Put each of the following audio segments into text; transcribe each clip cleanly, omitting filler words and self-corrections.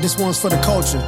This one's for the culture.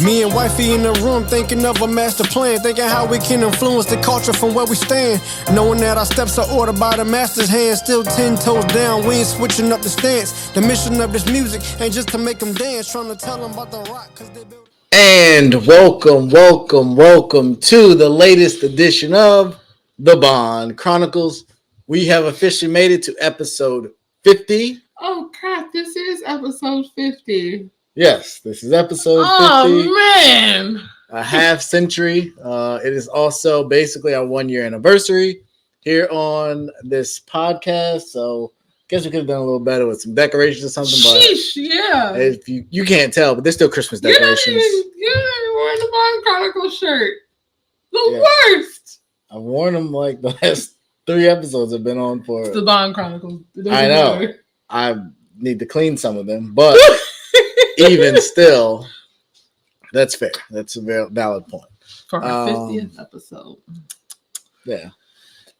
Me and wifey in the room thinking of a master plan, thinking how we can influence the culture from where we stand. Knowing that our steps are ordered by the master's hand, still 10 toes down, we ain't switching up the stance. The mission of this music ain't just to make them dance, trying to tell them about the rock, cause they build. And welcome to the latest edition of The Bond Chronicles. We have officially made it to episode 50. Oh crap, this is episode 50. Yes, this is episode 50. Oh man! A half century. It is also basically our 1 year anniversary here on this podcast. So I guess we could have done a little better with some decorations or something. Sheesh, yeah. If you can't tell, but there's still Christmas decorations. You're not even wearing the Bond Chronicles shirt. The worst. I've worn them like the last 3 episodes I've been on for. It's the Bond Chronicles. I know. Matter. I need to clean some of them, but even still, that's fair. That's a very valid point. For our 50th episode. Yeah.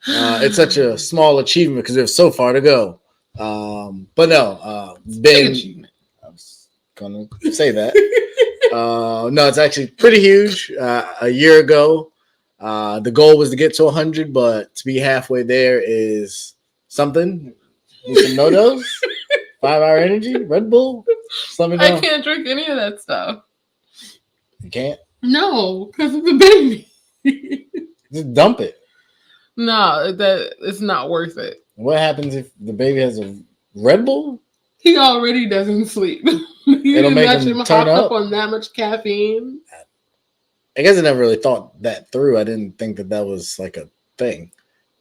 It's such a small achievement because there's so far to go. But no, Big achievement. I was going to say that. No, it's actually pretty huge. A year ago, the goal was to get to 100, but to be halfway there is something. Need some no-dos? 5 Hour Energy? Red Bull? Something. I can't drink any of that stuff. You can't? No, because it's a baby. Just dump it. No, that it's not worth it. What happens if the baby has a Red Bull? He already doesn't sleep. It'll make him turn up on that much caffeine. I guess I never really thought that through. I didn't think that was like a thing.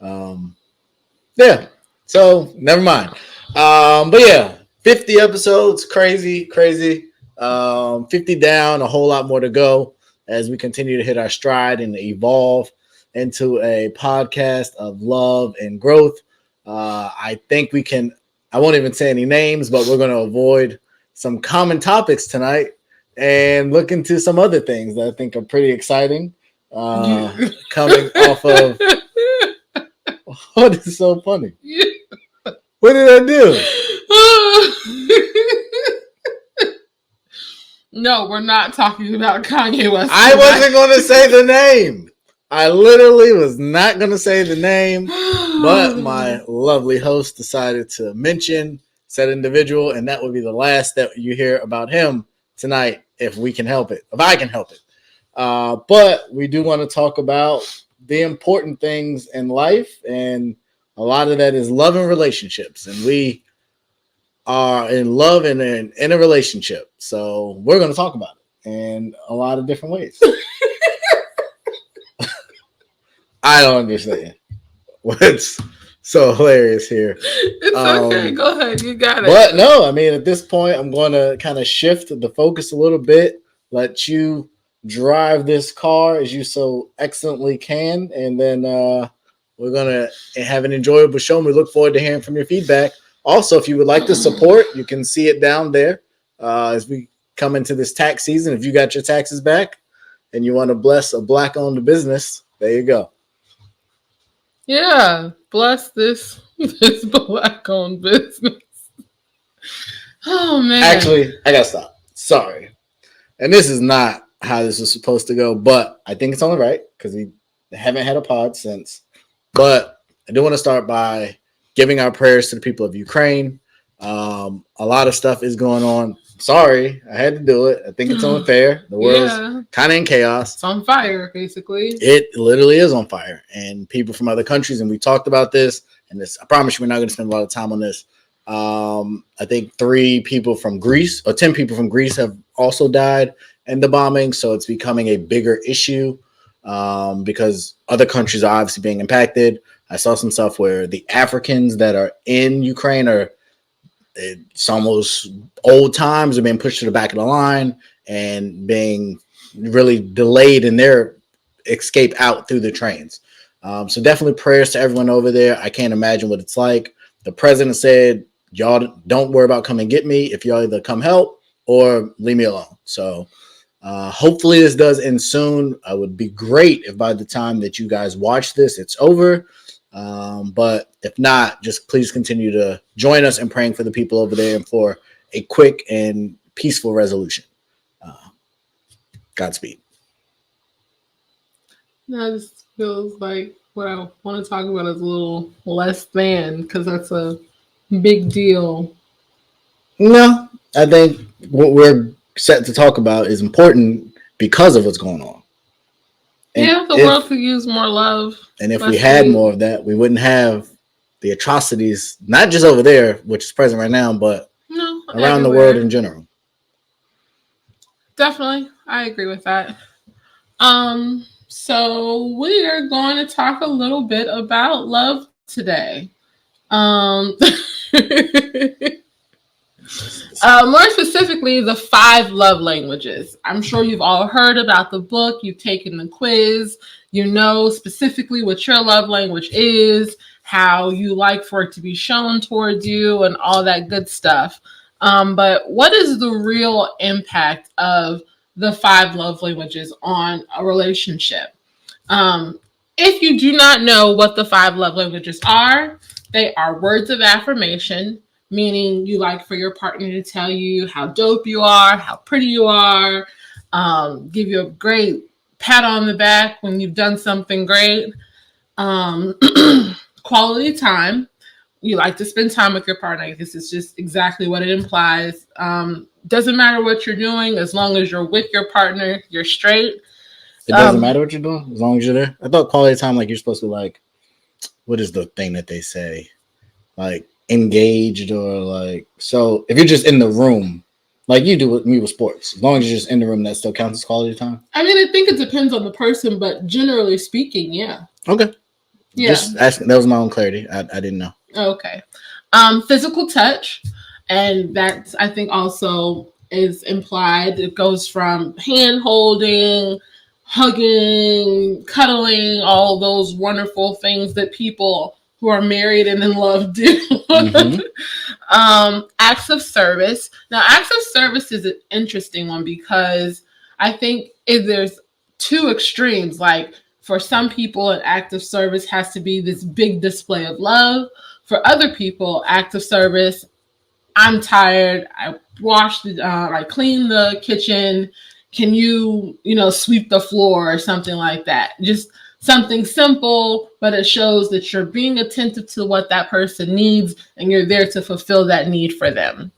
Yeah. So never mind. But yeah, 50 episodes, crazy. 50 down, a whole lot more to go as we continue to hit our stride and evolve into a podcast of love and growth. I think we can, I won't even say any names, but we're going to avoid some common topics tonight and look into some other things that I think are pretty exciting. Coming off of, what is so funny? What did I do? No, we're not talking about Kanye West. I wasn't going to say the name. I literally was not going to say the name, but my lovely host decided to mention said individual, and that would be the last that you hear about him tonight if we can help it, if I can help it. But we do want to talk about the important things in life, and a lot of that is love and relationships, and we are in love and in a relationship. So we're going to talk about it in a lot of different ways. I don't understand what's so hilarious here. It's okay. Go ahead. You got it. But no, I mean, at this point, I'm going to kind of shift the focus a little bit, let you drive this car as you so excellently can, and then we're going to have an enjoyable show, and we look forward to hearing from your feedback. Also, if you would like to support, you can see it down there as we come into this tax season. If you got your taxes back and you want to bless a Black-owned business, there you go. Yeah, bless this Black-owned business. Oh, man. Actually, I got to stop. Sorry. And this is not how this was supposed to go, but I think it's only right because we haven't had a pod since. But I do want to start by giving our prayers to the people of Ukraine. A lot of stuff is going on. Sorry, I had to do it. I think it's only fair. The world's kind of in chaos. It's on fire, basically. It literally is on fire. And people from other countries, and we talked about this, and this, I promise you we're not going to spend a lot of time on this. I think 3 people from Greece, or 10 people from Greece have also died in the bombing. So it's becoming a bigger issue because other countries are obviously being impacted. I saw some stuff where the Africans that are in Ukraine it's almost old times, are being pushed to the back of the line and being really delayed in their escape out through the trains. So definitely prayers to everyone over there. I can't imagine what it's like. The president said, y'all don't worry about coming get me. If y'all either come help or leave me alone. So hopefully this does end soon. It would be great if by the time that you guys watch this, it's over. But if not, just please continue to join us in praying for the people over there and for a quick and peaceful resolution. Godspeed. That just feels like what I want to talk about is a little less than, because that's a big deal. No, I think what we're set to talk about is important because of what's going on. And the world could use more love. And if we had more of that, we wouldn't have the atrocities, not just over there, which is present right now, but around the world in general. Definitely. I agree with that. So we are going to talk a little bit about love today. More specifically, the 5 love languages. I'm sure you've all heard about the book. You've taken the quiz. You know specifically what your love language is, how you like for it to be shown towards you, and all that good stuff. But what is the real impact of the 5 love languages on a relationship? If you do not know what the 5 love languages are, they are words of affirmation, meaning you like for your partner to tell you how dope you are, how pretty you are, give you a great pat on the back when you've done something great. Quality time. You like to spend time with your partner. This is just exactly what it implies. Doesn't matter what you're doing, as long as you're with your partner, you're straight. It doesn't matter what you're doing, as long as you're there. I thought quality time, like you're supposed to like, what is the thing that they say? Like engaged or like, so if you're just in the room, like you do with me with sports, as long as you're just in the room, that still counts as quality time? I mean, I think it depends on the person, but generally speaking, yeah. Okay. Yeah. Just asking, that was my own clarity. I didn't know. Okay. Physical touch, and that I think also is implied. It goes from hand holding, hugging, cuddling, all those wonderful things that people who are married and in love do. Acts of service. Now, acts of service is an interesting one because I think if there's 2 extremes, like for some people, an act of service has to be this big display of love. For other people, act of service, I'm tired, I washed, I cleaned the kitchen, can you, sweep the floor or something like that. Just something simple, but it shows that you're being attentive to what that person needs and you're there to fulfill that need for them.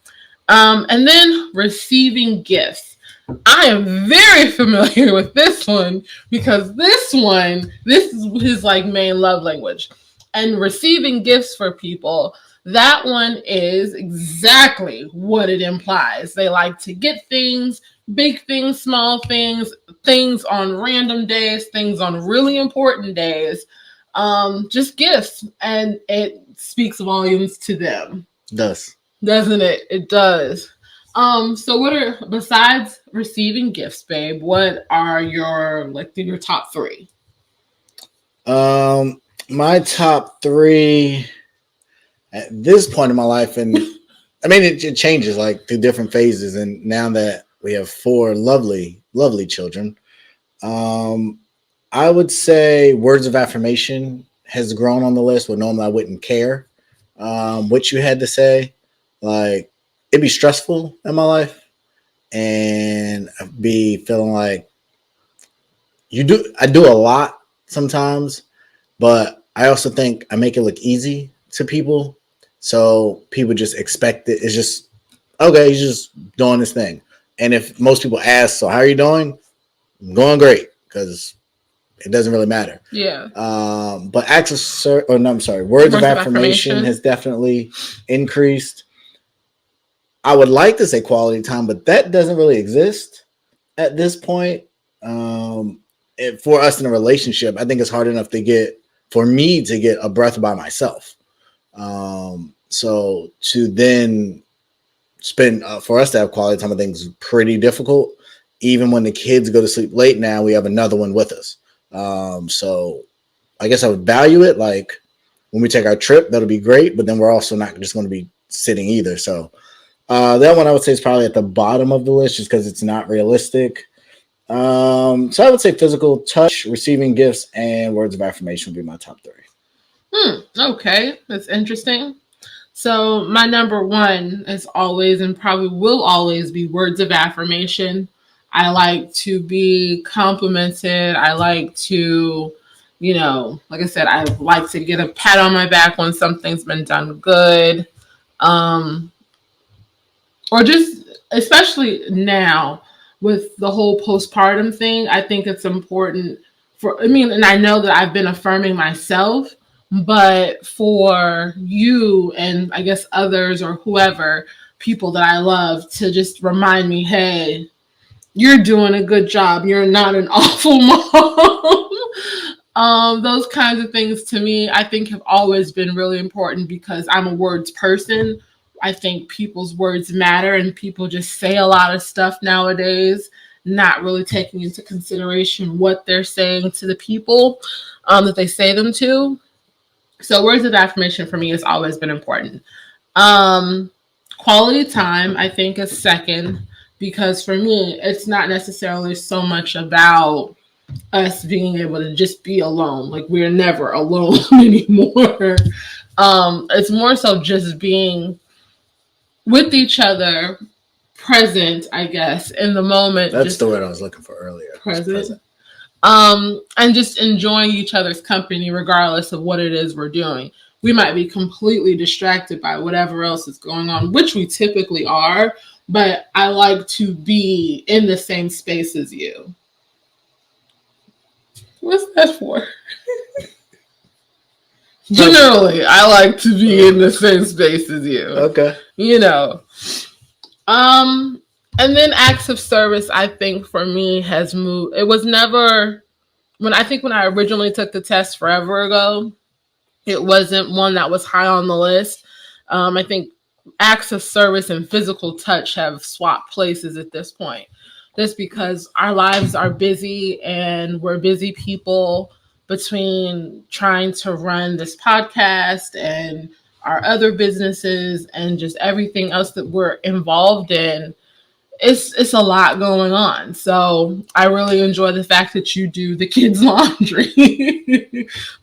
And then receiving gifts. I am very familiar with this one because this is his like main love language. And receiving gifts for people, that one is exactly what it implies. They like to get things, big things, small things, things on random days, things on really important days, just gifts. And it speaks volumes to them. It does. Doesn't it? It does. So what are, besides receiving gifts, babe, what are your top 3? My top 3 at this point in my life, and I mean it changes like through different phases, and now that we have 4 lovely children, I would say words of affirmation has grown on the list where normally I wouldn't care what you had to say. Like it'd be stressful in my life and I'd be feeling like I do a lot sometimes, but I also think I make it look easy to people. So people just expect it. It's just, okay, he's just doing this thing. And if most people ask, so how are you doing? I'm going great, because it doesn't really matter. Yeah. But words of affirmation has definitely increased. I would like to say quality time, but that doesn't really exist at this point. For us in a relationship, I think it's hard enough for me to get a breath by myself. So to then spend, for us to have quality time, I think is pretty difficult. Even when the kids go to sleep late now, we have another one with us. So I guess I would value it. Like when we take our trip, that'll be great, but then we're also not just going to be sitting either. So that one I would say is probably at the bottom of the list just because it's not realistic. So I would say physical touch, receiving gifts, and words of affirmation would be my top 3. Okay, that's interesting. So my number one is always and probably will always be words of affirmation. I like to be complimented. I like to, like I said, I like to get a pat on my back when something's been done good. Um, or just especially now with the whole postpartum thing, I think it's important and I know that I've been affirming myself, but for you and I guess others or whoever, people that I love to just remind me, hey, you're doing a good job. You're not an awful mom. Those kinds of things to me, I think have always been really important because I'm a words person. I think people's words matter and people just say a lot of stuff nowadays, not really taking into consideration what they're saying to the people that they say them to. So words of affirmation for me has always been important. Um, Quality time, I think, is second because for me, it's not necessarily so much about us being able to just be alone. Like we're never alone anymore. It's more so just being with each other, present, I guess, in the moment. That's just the word I was looking for earlier. present. And just enjoying each other's company regardless of what it is we're doing. We might be completely distracted by whatever else is going on, which we typically are, but I like to be in the same space as you. What's that for? Generally, I like to be in the same space as you. Okay. You know. Um, and then acts of service, I think for me has moved. It was never when I originally took the test forever ago, it wasn't one that was high on the list. I think acts of service and physical touch have swapped places at this point. Just because our lives are busy and we're busy people between trying to run this podcast and our other businesses and just everything else that we're involved in, it's a lot going on. So I really enjoy the fact that you do the kids' laundry.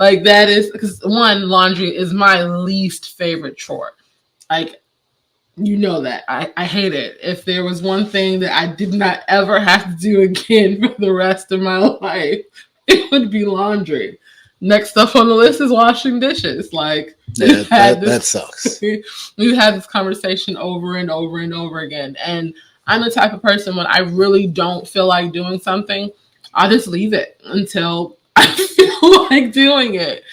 Like that is because one, laundry is my least favorite chore. Like you know that. I hate it. If there was one thing that I did not ever have to do again for the rest of my life, it would be laundry. Next up on the list is washing dishes. Like yeah, that sucks. We've had this conversation over and over and over again. And I'm the type of person when I really don't feel like doing something, I'll just leave it until I feel like doing it.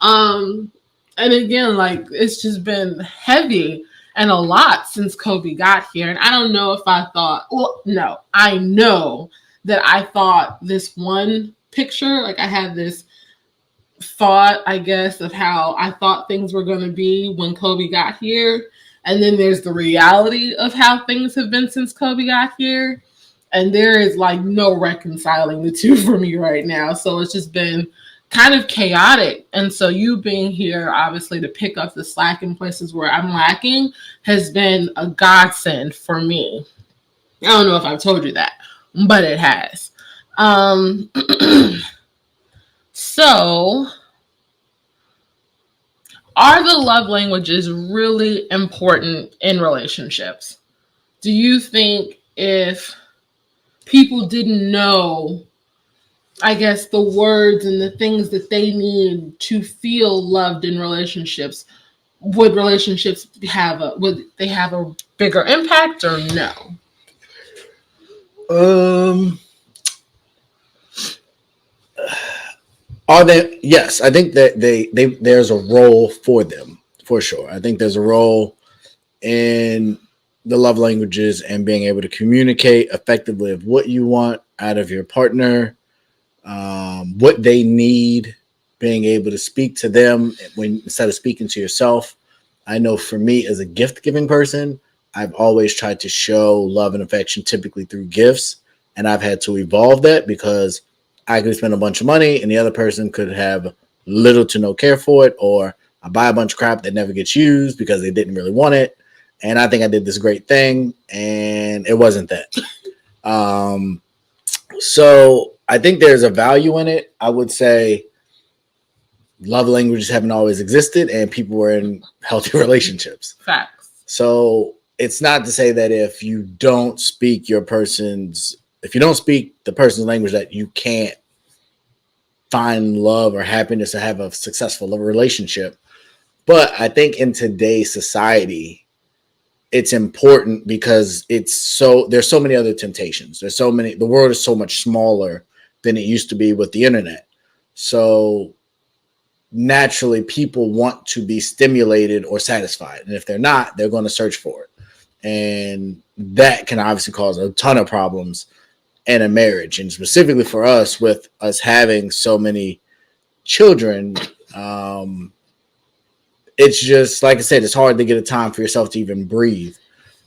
And again, like it's just been heavy and a lot since Kobe got here. And I don't know if I thought, well, no, I know that I thought this one picture, like I had this thought, I guess, of how I thought things were going to be when Kobe got here. And then there's the reality of how things have been since Kobe got here. And there is like no reconciling the two for me right now. So it's just been kind of chaotic. And so you being here, obviously, to pick up the slack in places where I'm lacking has been a godsend for me. I don't know if I've told you that, but it has. So, are the love languages really important in relationships? Do you think if people didn't know, I guess, the words and the things that they need to feel loved in relationships, would they have a bigger impact or no? Are they? Yes, I think that they there's a role for them for sure. I think there's a role in the love languages and being able to communicate effectively of what you want out of your partner, what they need, being able to speak to them instead of speaking to yourself. I know for me as a gift giving person, I've always tried to show love and affection typically through gifts. And I've had to evolve that because I could spend a bunch of money and the other person could have little to no care for it, or I buy a bunch of crap that never gets used because they didn't really want it. And I think I did this great thing and it wasn't that. So I think there's a value in it. I would say love languages haven't always existed, and people were in healthy relationships. Facts. So it's not to say that if you don't speak the person's language, that you can't find love or happiness or have a successful relationship. But I think in today's society, it's important because there's so many other temptations. The world is so much smaller than it used to be with the internet. So naturally people want to be stimulated or satisfied. And if they're not, they're going to search for it. And that can obviously cause a ton of problems in a marriage. And specifically for us, with us having so many children, it's just, like I said, it's hard to get a time for yourself to even breathe.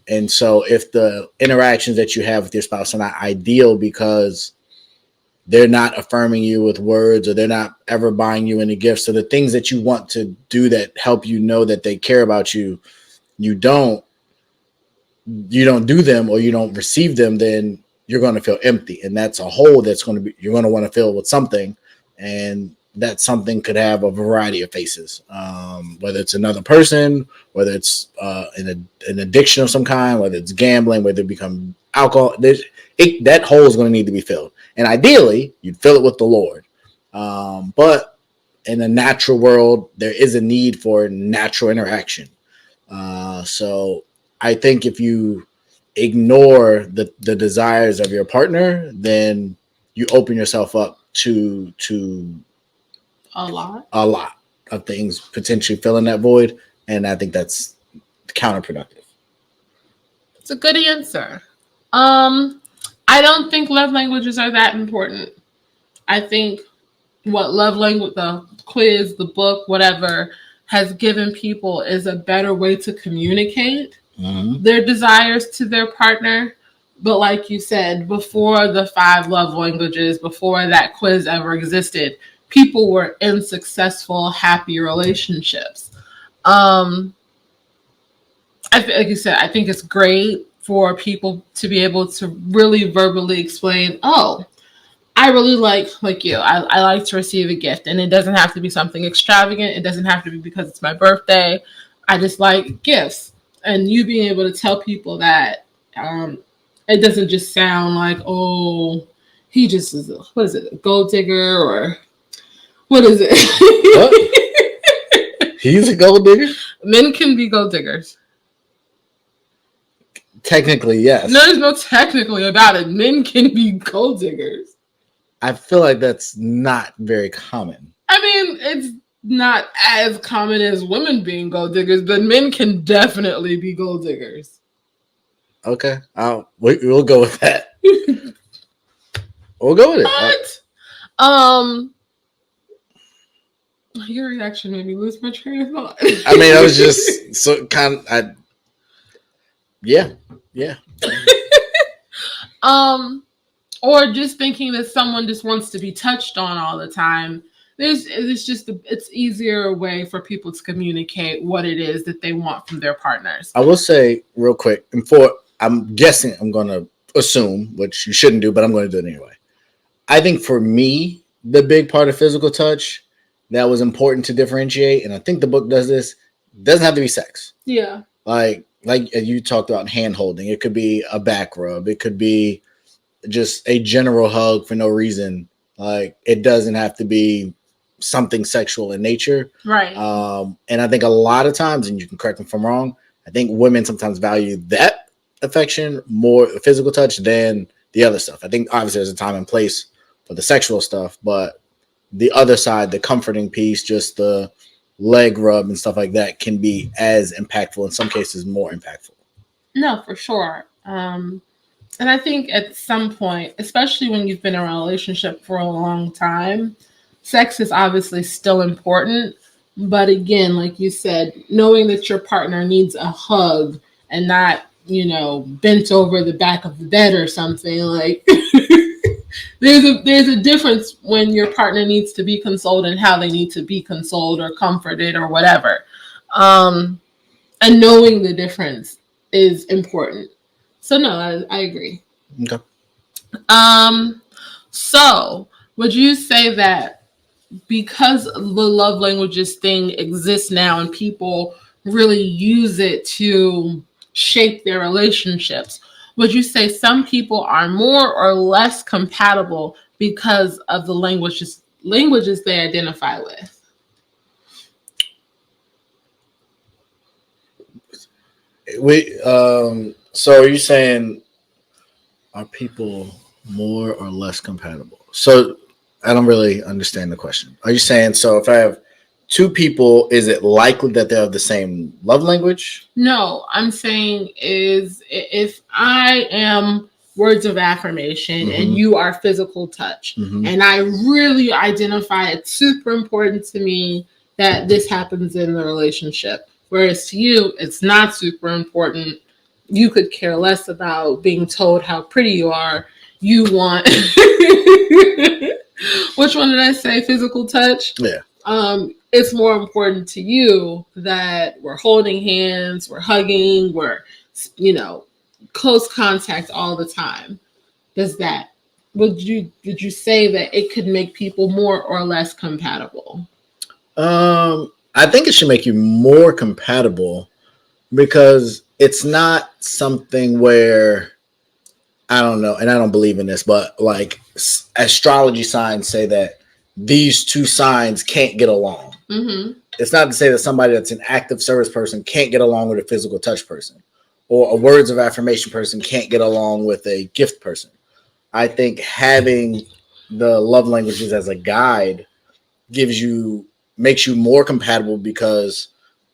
And so if the interactions that you have with your spouse are not ideal because they're not affirming you with words, or they're not ever buying you any gifts, so the things that you want to do that help you know that they care about you, you don't do them, or you don't receive them, then you're going to feel empty. And that's a hole you're going to want to fill with something. And that something could have a variety of faces, whether it's another person, whether it's an addiction of some kind, whether it's gambling, whether it become alcohol. That hole is going to need to be filled. And ideally, you'd fill it with the Lord. But in the natural world, there is a need for natural interaction. So I think if you ignore the desires of your partner, then you open yourself up to a lot of things potentially filling that void. And I think that's counterproductive. It's a good answer. I don't think love languages are that important. I think what love language, the quiz, the book, whatever, has given people is a better way to communicate their desires to their partner. But like you said, before the 5 love languages, before that quiz ever existed, people were in successful, happy relationships. Like you said, I think it's great for people to be able to really verbally explain, oh, I really like you. I like to receive a gift, and it doesn't have to be something extravagant. It doesn't have to be because it's my birthday. I just like gifts. And you being able to tell people that it doesn't just sound like, oh, he just is, a gold digger, or what is it? What? He's a gold digger? Men can be gold diggers. Technically, yes. No, there's no technically about it. Men can be gold diggers. I feel like that's not very common. I mean, it's not as common as women being gold diggers, but men can definitely be gold diggers. Okay. We'll go with that. We'll go with it. What? Your reaction made me lose my train of thought. I mean, I was just so kind of... Yeah. Or just thinking that someone just wants to be touched on all the time. It's easier way for people to communicate what it is that they want from their partners. I will say real quick, I'm guessing, I'm going to assume, which you shouldn't do, but I'm going to do it anyway. I think for me, the big part of physical touch that was important to differentiate, and I think the book does this, doesn't have to be sex. Yeah. Like you talked about hand holding. It could be a back rub. It could be just a general hug for no reason. Like, it doesn't have to be something sexual in nature. Right. And I think a lot of times, and you can correct me if I'm wrong, I think women sometimes value that affection more, physical touch, than the other stuff. I think obviously there's a time and place for the sexual stuff, but the other side, the comforting piece, just the leg rub and stuff like that, can be as impactful, in some cases more impactful. No, for sure. And I think at some point, especially when you've been in a relationship for a long time, sex is obviously still important. But again, like you said, knowing that your partner needs a hug and not, bent over the back of the bed or something, like there's a difference when your partner needs to be consoled and how they need to be consoled or comforted or whatever. And knowing the difference is important. So no, I agree. Okay. So would you say that because the love languages thing exists now and people really use it to shape their relationships, would you say some people are more or less compatible because of the languages they identify with? So are you saying, are people more or less compatible? So I don't really understand the question. Are you saying, so if I have two people, is it likely that they have the same love language? No, I'm saying is if I am words of affirmation and you are physical touch, and I really identify it's super important to me that this happens in the relationship. Whereas to you, it's not super important. You could care less about being told how pretty you are. You want which one did I say? Physical touch? Yeah. It's more important to you that we're holding hands, we're hugging, we're, close contact all the time. Would you say that it could make people more or less compatible? I think it should make you more compatible because it's not something where, I don't know, and I don't believe in this, but like astrology signs say that these two signs can't get along. It's not to say that somebody that's an active service person can't get along with a physical touch person, or a words of affirmation person can't get along with a gift person. I think having the love languages as a guide makes you more compatible because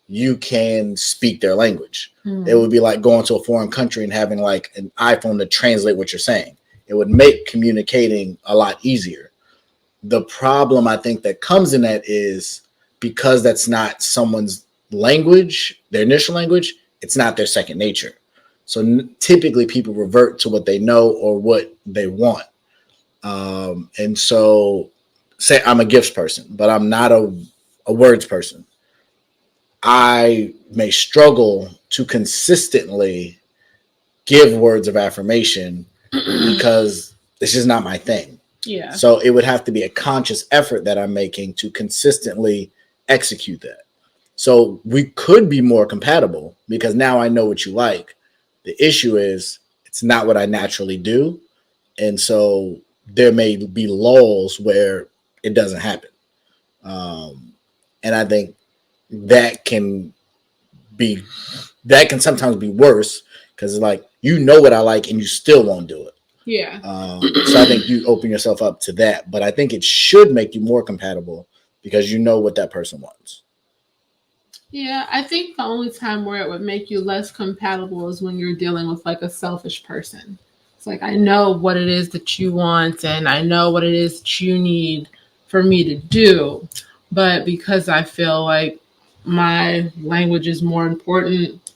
you can speak their language. It would be like going to a foreign country and having like an iPhone to translate what you're saying. It would make communicating a lot easier. The problem I think that comes in that is because that's not someone's language, their initial language, it's not their second nature. So typically people revert to what they know or what they want. And so say I'm a gifts person, but I'm not a words person. I may struggle to consistently give words of affirmation because it's just not my thing. Yeah. So it would have to be a conscious effort that I'm making to consistently execute that. So we could be more compatible because now I know what you like. The issue is it's not what I naturally do. And so there may be lulls where it doesn't happen. And I think that can sometimes be worse because it's like, you know what I like and you still won't do it. Yeah. So I think you open yourself up to that, but I think it should make you more compatible because you know what that person wants. Yeah, I think the only time where it would make you less compatible is when you're dealing with like a selfish person. It's like, I know what it is that you want and I know what it is that you need for me to do. But because I feel like my language is more important,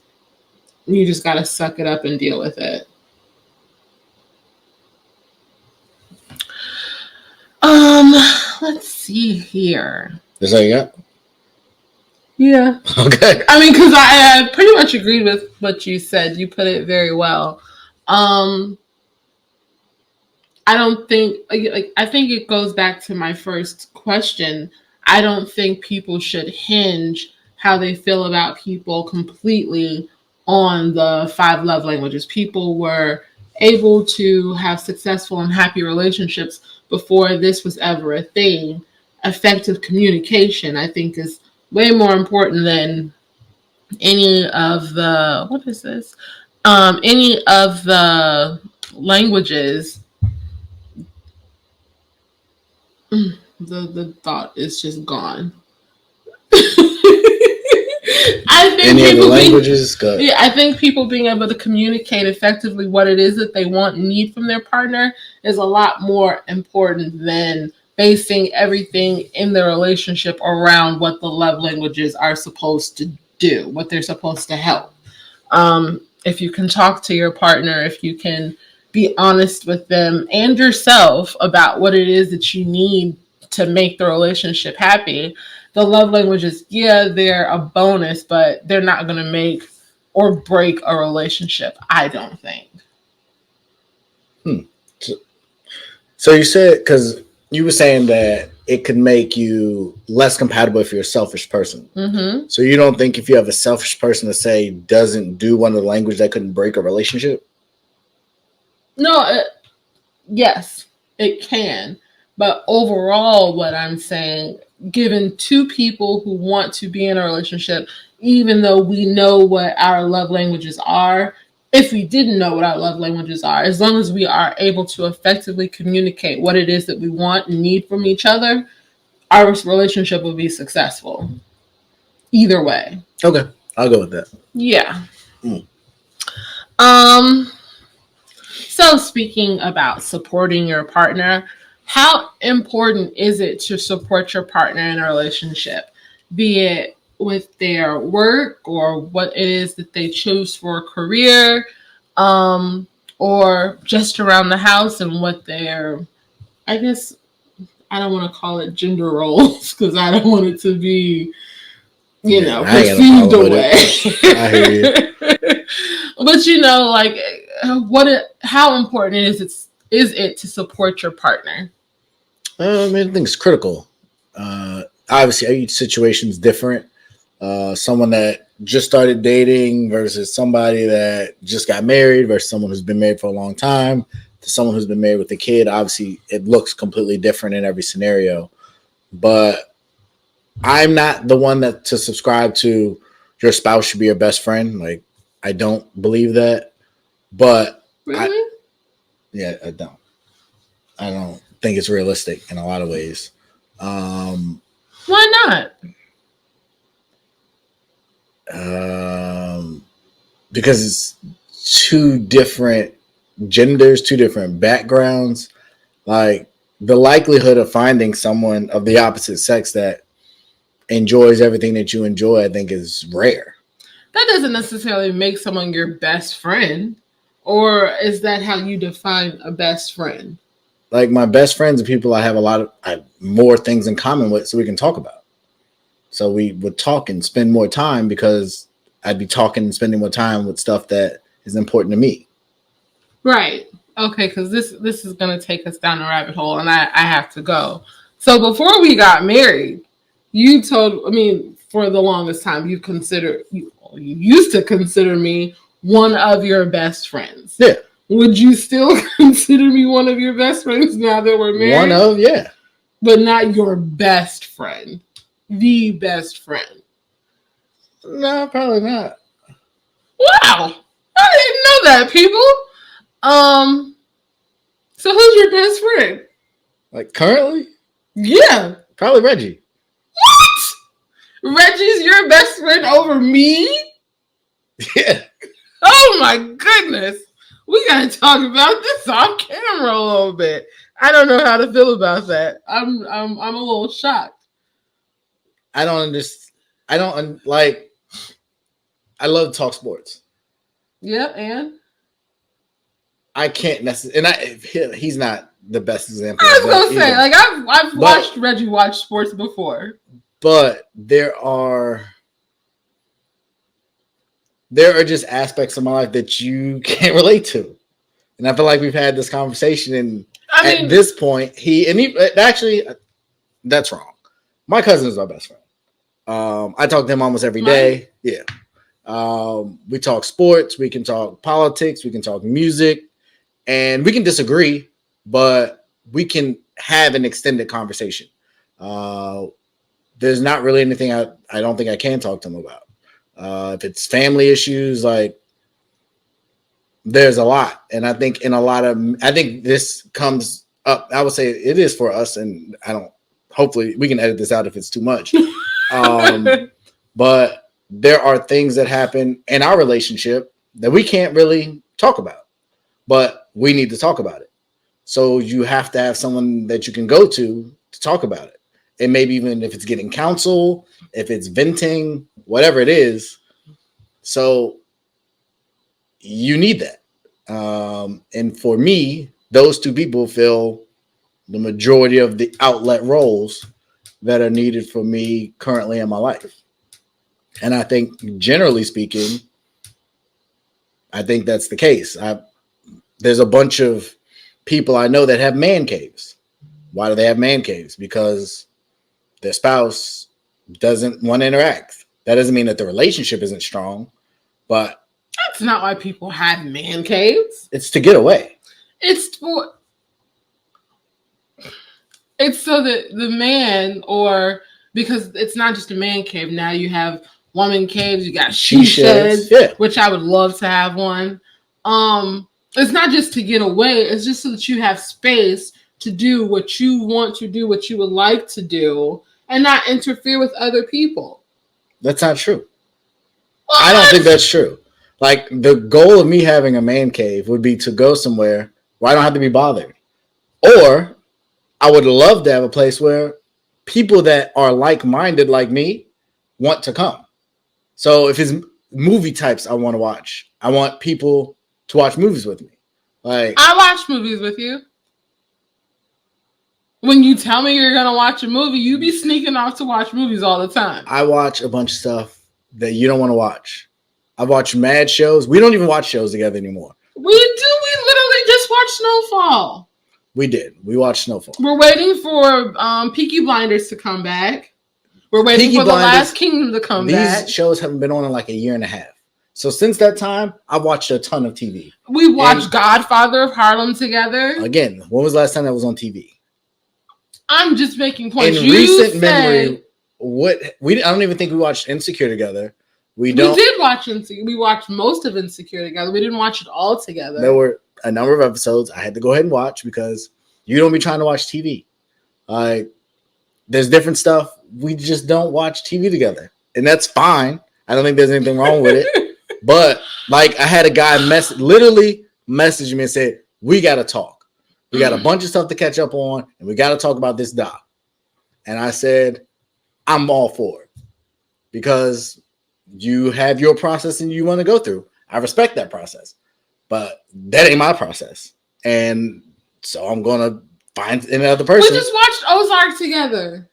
you just got to suck it up and deal with it. Let's see here. Is that you got? Yeah. Okay. I mean, because I pretty much agreed with what you said. You put it very well. I don't think, I think it goes back to my first question. I don't think people should hinge how they feel about people completely on the 5 love languages. People were able to have successful and happy relationships before this was ever a thing. Effective communication, I think, is way more important than any of the, what is this? Any of the languages. The thought is just gone. I think Any of the languages? Yeah, I think people being able to communicate effectively what it is that they want and need from their partner is a lot more important than basing everything in the relationship around what the love languages are supposed to do, what they're supposed to help. If you can talk to your partner, if you can be honest with them and yourself about what it is that you need to make the relationship happy, the love languages, yeah, they're a bonus, but they're not going to make or break a relationship, I don't think. So you said, because you were saying that it could make you less compatible if you're a selfish person. Mm-hmm. So you don't think if you have a selfish person to say doesn't do one of the language that couldn't break a relationship? No, yes, it can. But overall, what I'm saying, given two people who want to be in a relationship, even though we know what our love languages are, if we didn't know what our love languages are, as long as we are able to effectively communicate what it is that we want and need from each other, our relationship will be successful. Either way. Okay, I'll go with that. Yeah. Mm. So speaking about supporting your partner, how important is it to support your partner in a relationship, be it with their work or what it is that they choose for a career, or just around the house and what their, I guess, I don't want to call it gender roles because I don't want it to be, perceived away. I hear you. But like how important is it to support your partner? I think it's critical. Obviously, each situation is different. Someone that just started dating versus somebody that just got married versus someone who's been married for a long time to someone who's been married with a kid. Obviously, it looks completely different in every scenario. But I'm not the one that to subscribe to your spouse should be your best friend. Like, I don't believe that. But really? I don't. I don't think it's realistic in a lot of ways. Why not? Because it's two different genders, two different backgrounds. Like, the likelihood of finding someone of the opposite sex that enjoys everything that you enjoy, I think, is rare. That doesn't necessarily make someone your best friend. Or is that how you define a best friend? Like, my best friends are people I have more things in common with, so we can talk about. So we would talk and spend more time because I'd be talking and spending more time with stuff that is important to me. Right. Okay, because this is going to take us down a rabbit hole, and I have to go. So before we got married, for the longest time, you used to consider me one of your best friends. Yeah. Would you still consider me one of your best friends now that we're married? Yeah. But not your best friend. The best friend. No, probably not. Wow. I didn't know that, people. So who's your best friend? Like, currently? Yeah. Probably Reggie. What? Reggie's your best friend over me? Yeah. Oh my goodness. We gotta talk about this off camera a little bit. I don't know how to feel about that. I'm a little shocked. I don't understand. I love to talk sports. Yep, and I can't necessarily, and he's not the best example. I was gonna say, like, I've watched Reggie watch sports before. But there are just aspects of my life that you can't relate to. And I feel like we've had this conversation, and at this point, actually, that's wrong. My cousin is our best friend. I talk to him almost every day. Yeah. We talk sports, we can talk politics, we can talk music, and we can disagree, but we can have an extended conversation. There's not really anything I don't think I can talk to him about. If it's family issues, like, there's a lot. And I think I think this comes up, I would say it is for us, and hopefully we can edit this out if it's too much. But there are things that happen in our relationship that we can't really talk about, but we need to talk about it. So you have to have someone that you can go to talk about it. And maybe even if it's getting counsel, if it's venting, whatever it is. So you need that. And for me, those two people fill the majority of the outlet roles that are needed for me currently in my life. And I think, generally speaking, I think that's the case. There's a bunch of people I know that have man caves. Why do they have man caves? Because their spouse doesn't want to interact. That doesn't mean that the relationship isn't strong, but that's not why people have man caves. It's to get away. It's so that the man, or because it's not just a man cave. Now you have woman caves. You got she sheds, which I would love to have one. It's not just to get away. It's just so that you have space to do what you want to do, what you would like to do, and not interfere with other people. That's not true. What? I don't think that's true. Like, the goal of me having a man cave would be to go somewhere where I don't have to be bothered. Or I would love to have a place where people that are like-minded like me want to come. So if it's movie types I want to watch, I want people to watch movies with me. Like, I watch movies with you. When you tell me you're going to watch a movie, you be sneaking off to watch movies all the time. I watch a bunch of stuff that you don't want to watch. I've watched mad shows. We don't even watch shows together anymore. We do. We literally just watched Snowfall. We did. We watched Snowfall. We're waiting for Peaky Blinders to come back. We're waiting for The Last Kingdom to come back. These shows haven't been on in like a year and a half. So since that time, I've watched a ton of TV. We watched Godfather of Harlem together. Again, when was the last time that was on TV? I'm just making points. In recent memory, I don't even think we watched Insecure together. We did watch Insecure. We watched most of Insecure together. We didn't watch it all together. There were a number of episodes I had to go ahead and watch because you don't be trying to watch TV. There's different stuff. We just don't watch TV together. And that's fine. I don't think there's anything wrong with it. But like, I had a guy literally message me and said, we got to talk. We got a bunch of stuff to catch up on, and we got to talk about this doc. And I said, I'm all for it because you have your process and you want to go through. I respect that process, but that ain't my process. And so I'm going to find another person. We just watched Ozark together.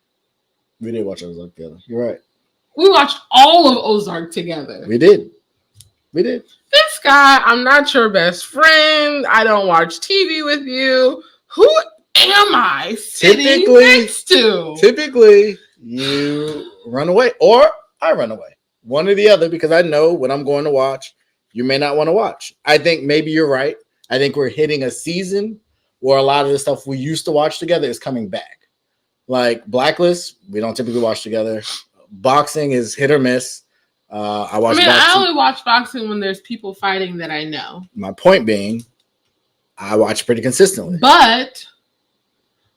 We did watch Ozark together. You're right. We watched all of Ozark together. We did. This guy, I'm not your best friend. I don't watch TV with you. Who am I sitting next to? Typically, you run away or I run away. One or the other, because I know what I'm going to watch. You may not want to watch. I think maybe you're right. I think we're hitting a season where a lot of the stuff we used to watch together is coming back. Like Blacklist, we don't typically watch together. Boxing is hit or miss. I only watch boxing when there's people fighting that I know. My point being, I watch pretty consistently. But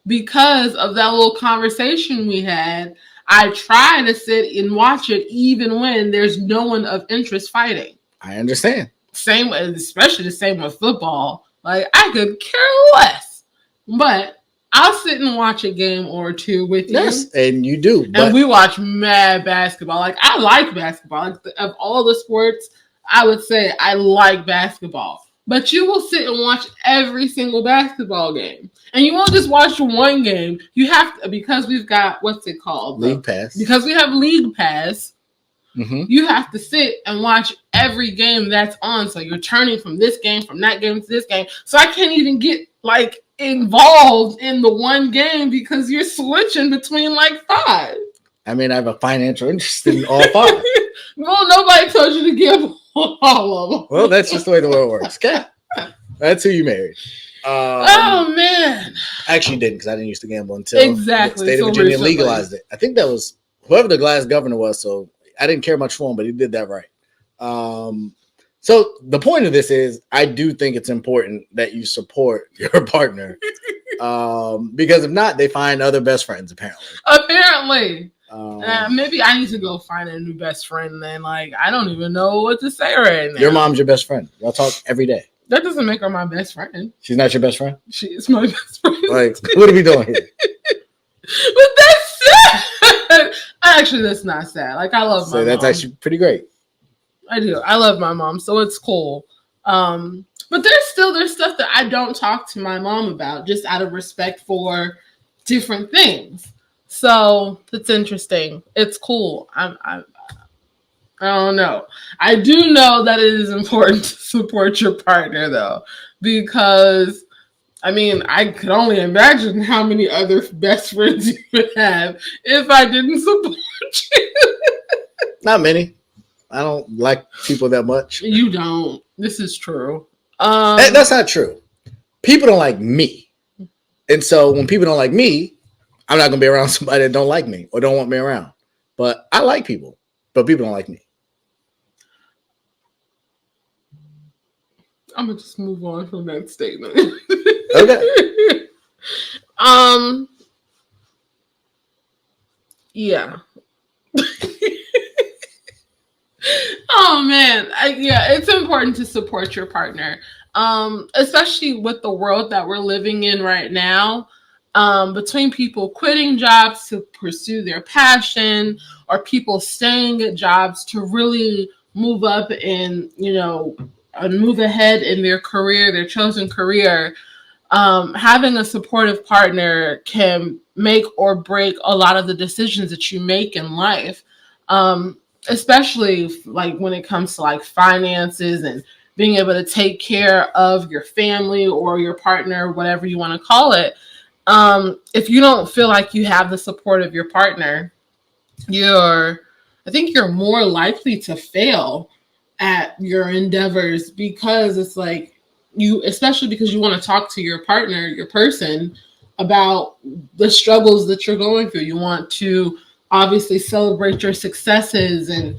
because of that little conversation we had, I try to sit and watch it even when there's no one of interest fighting. I understand. Especially the same with football. Like, I could care less. But I'll sit and watch a game or two with you. Yes, and you do. And we watch mad basketball. Like, I like basketball. Like, of all the sports, I would say I like basketball. But you will sit and watch every single basketball game. And you won't just watch one game. You have to, because we've got, what's it called? League Pass. Because we have League Pass, you have to sit and watch every game that's on. So you're turning from this game, from that game to this game. So I can't even get, like, involved in the one game because you're switching between like 5. I mean, I have a financial interest in all 5. Well, nobody told you to give all of them. Well, that's just the way the world works. Okay. That's who you married. Oh, man. I actually didn't because I didn't used to gamble until the state of Virginia legalized it. I think that was whoever the last governor was, so I didn't care much for him, but he did that right. So the point of this is I do think it's important that you support your partner because if not, they find other best friends, apparently. Maybe I need to go find a new best friend then. Like, I don't even know what to say right now. Your mom's your best friend. Y'all talk every day. That doesn't make her my best friend. She's not your best friend? She is my best friend. Like, what are we doing here? But that's sad. Actually, that's not sad. Like, I love my mom. That's actually pretty great. I do. I love my mom, so it's cool. But there's stuff that I don't talk to my mom about just out of respect for different things. So it's interesting. It's cool. I don't know. I do know that it is important to support your partner though, because I mean, I could only imagine how many other best friends you would have if I didn't support you. Not many. I don't like people that much. You don't. This is true. That's not true. People don't like me. And so when people don't like me, I'm not going to be around somebody that don't like me or don't want me around. But I like people, but people don't like me. I'm going to just move on from that statement. Okay. Yeah. Oh man, it's important to support your partner, especially with the world that we're living in right now. Between people quitting jobs to pursue their passion, or people staying at jobs to really move up and move ahead in their career, their chosen career. Having a supportive partner can make or break a lot of the decisions that you make in life. Especially like when it comes to like finances and being able to take care of your family or your partner, whatever you want to call it. If you don't feel like you have the support of your partner, I think you're more likely to fail at your endeavors, because it's like especially because you want to talk to your partner, your person, about the struggles that you're going through. You want to obviously celebrate your successes, and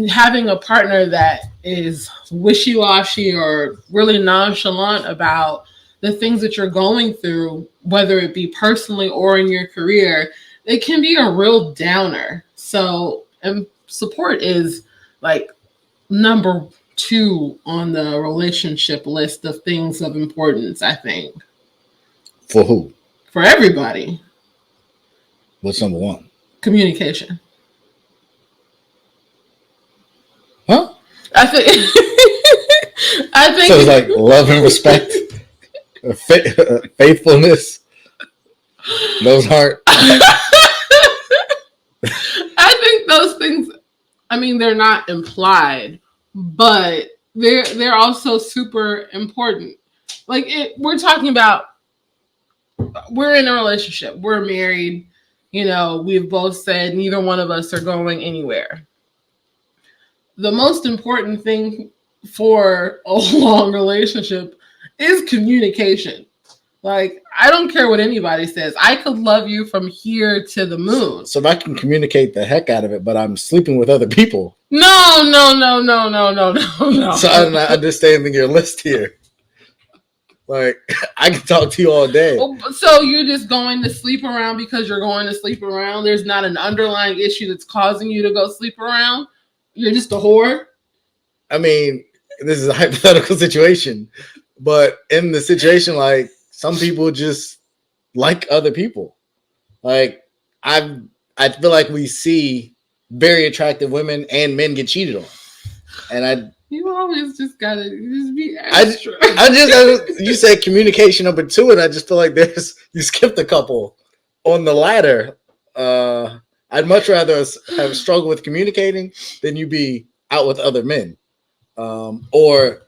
having a partner that is wishy-washy or really nonchalant about the things that you're going through, whether it be personally or in your career, it can be a real downer. So, support is like number 2 on the relationship list of things of importance, I think. For who? For everybody. What's number 1? Communication. Huh? I think So it's like love and respect, faithfulness. Those aren't. I think those things, I mean, they're not implied, but they're also super important. Like we're talking about, we're in a relationship, we're married, we've both said neither one of us are going anywhere. The most important thing for a long relationship is communication. Like, I don't care what anybody says. I could love you from here to the moon. So if I can communicate the heck out of it, but I'm sleeping with other people. No. So I'm not understanding your list here. Like, I can talk to you all day. So you're just going to sleep around because you're going to sleep around? There's not an underlying issue that's causing you to go sleep around? You're just a whore? I mean, this is a hypothetical situation, but in the situation, like, some people just like other people. Like, I feel like we see very attractive women and men get cheated on, and you always just gotta just be extra. You said communication number 2, and I just feel like you skipped a couple on the ladder. I'd much rather have struggled with communicating than you be out with other men, or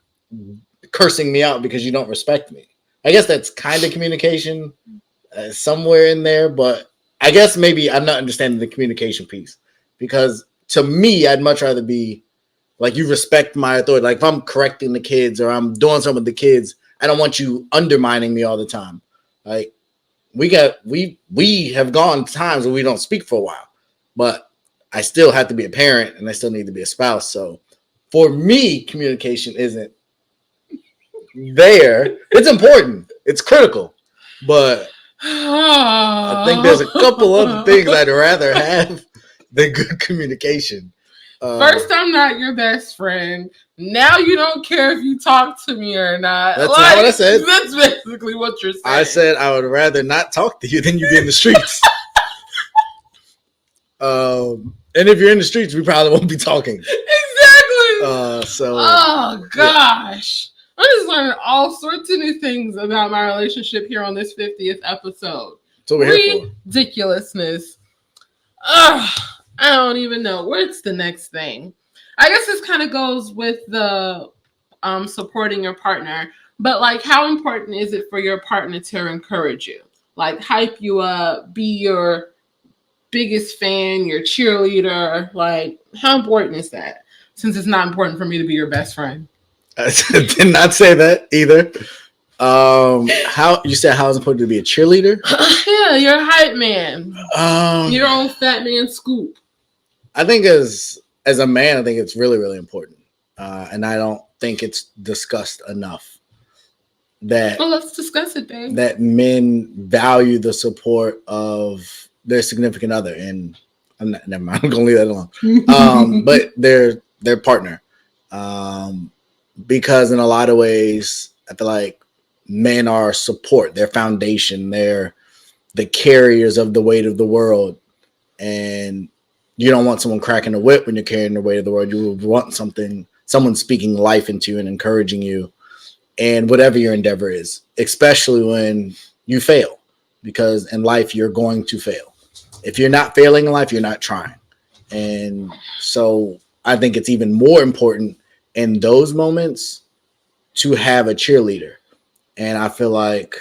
cursing me out because you don't respect me. I guess that's kind of communication somewhere in there, but I guess maybe I'm not understanding the communication piece, because to me, I'd much rather be like, you respect my authority. Like, if I'm correcting the kids or I'm doing something with the kids, I don't want you undermining me all the time. Like, we have gone times where we don't speak for a while, but I still have to be a parent and I still need to be a spouse. So for me, communication isn't there. It's important. It's critical, but I think there's a couple other things I'd rather have than good communication. First, I'm not your best friend. Now you don't care if you talk to me or not. That's not what I said. That's basically what you're saying. I said I would rather not talk to you than you be in the streets. And if you're in the streets, we probably won't be talking. Exactly. Oh gosh. I'm just learning all sorts of new things about my relationship here on this 50th episode. That's what we're here for. Ridiculousness. I don't even know. What's the next thing? I guess this kind of goes with the supporting your partner. But like, how important is it for your partner to encourage you? Like, hype you up, be your biggest fan, your cheerleader. Like, how important is that? Since it's not important for me to be your best friend. I did not say that either. How you said how it's important to be a cheerleader? Yeah, you're a hype man. Your own fat man scoop. I think as a man, I think it's really, really important, and I don't think it's discussed enough that Well, let's discuss it, babe. that men value the support of their significant other, and never mind. I'm gonna leave that alone. But their partner, because in a lot of ways, I feel like men are support, their foundation, they're the carriers of the weight of the world, and you don't want someone cracking the whip when you're carrying the weight of the world. You want someone speaking life into you and encouraging you, and whatever your endeavor is, especially when you fail, because in life you're going to fail. If you're not failing in life, you're not trying. And so I think it's even more important in those moments to have a cheerleader. And I feel like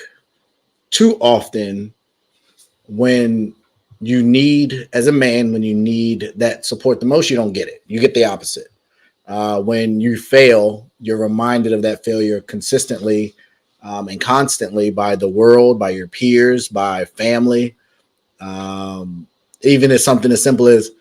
too often when you need, as a man, when you need that support the most, you don't get it. You get the opposite. When you fail, you're reminded of that failure consistently and constantly by the world, by your peers, by family. Even as something as simple as,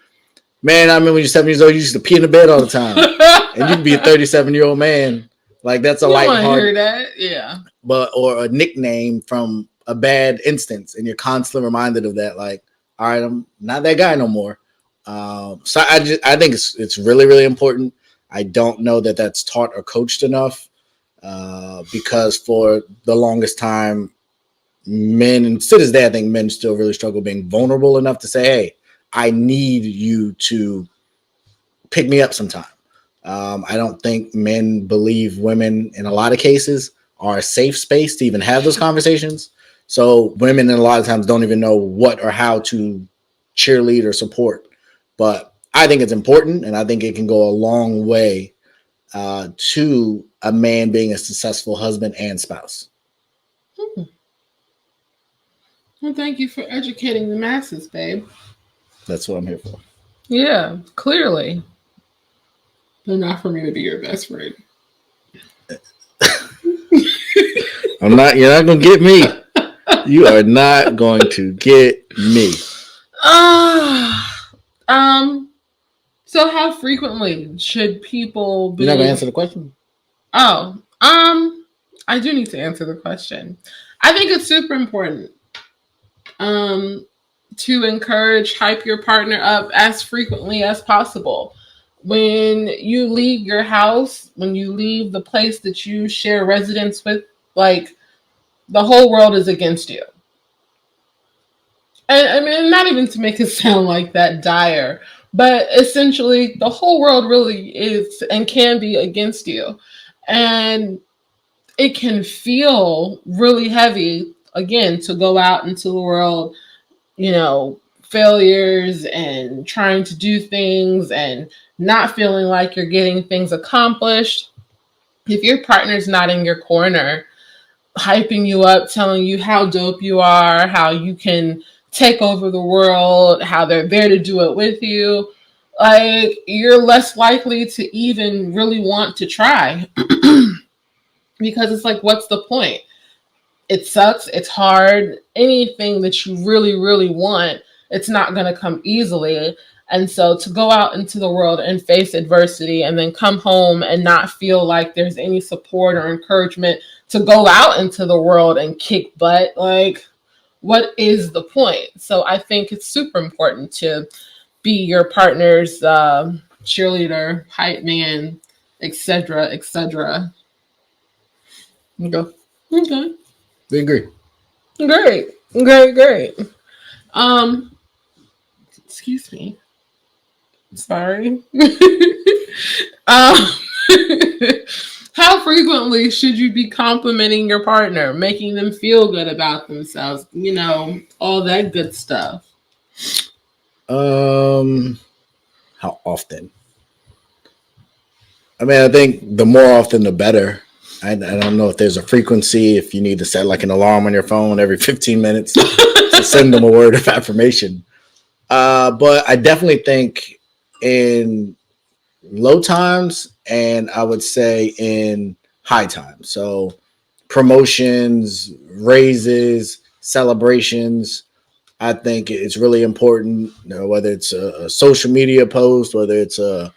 man, I remember when you're 7 years old, you used to pee in the bed all the time. And you can be a 37-year-old man. Like, that's a light heart. Hear that? Yeah. Or a nickname from a bad instance, and you're constantly reminded of that. Like, all right, I'm not that guy no more. So I think it's really, really important. I don't know that that's taught or coached enough because for the longest time, men, and to this day, I think men still really struggle being vulnerable enough to say, hey, I need you to pick me up sometime. I don't think men believe women in a lot of cases are a safe space to even have those conversations. So women in a lot of times don't even know what or how to cheerlead or support. But I think it's important, and I think it can go a long way to a man being a successful husband and spouse. Well, thank you for educating the masses, babe. That's what I'm here for. Yeah, clearly. But not for me to be your best friend. You're not gonna get me. You are not going to get me. So how frequently should people be? You're not gonna answer the question? Oh, I do need to answer the question. I think it's super important to encourage, hype your partner up as frequently as possible. When you leave your house, when you leave the place that you share residence with, like, the whole world is against you. And I mean, not even to make it sound like that dire, but essentially the whole world really is and can be against you. And it can feel really heavy, again, to go out into the world, failures and trying to do things and not feeling like you're getting things accomplished. If your partner's not in your corner, hyping you up, telling you how dope you are, how you can take over the world, how they're there to do it with you, like, you're less likely to even really want to try. Because it's like, what's the point? It sucks. It's hard. Anything that you really, really want, it's not going to come easily. And so to go out into the world and face adversity and then come home and not feel like there's any support or encouragement to go out into the world and kick butt, like, what is the point? So I think it's super important to be your partner's cheerleader, hype man, etc., etc. Okay. We agree. Great. Excuse me. Sorry. How frequently should you be complimenting your partner, making them feel good about themselves? All that good stuff. How often? I mean, I think the more often, the better. I don't know if there's a frequency, if you need to set like an alarm on your phone every 15 minutes to send them a word of affirmation. But I definitely think in low times and I would say in high times. So promotions, raises, celebrations. I think it's really important, whether it's a social media post, whether it's a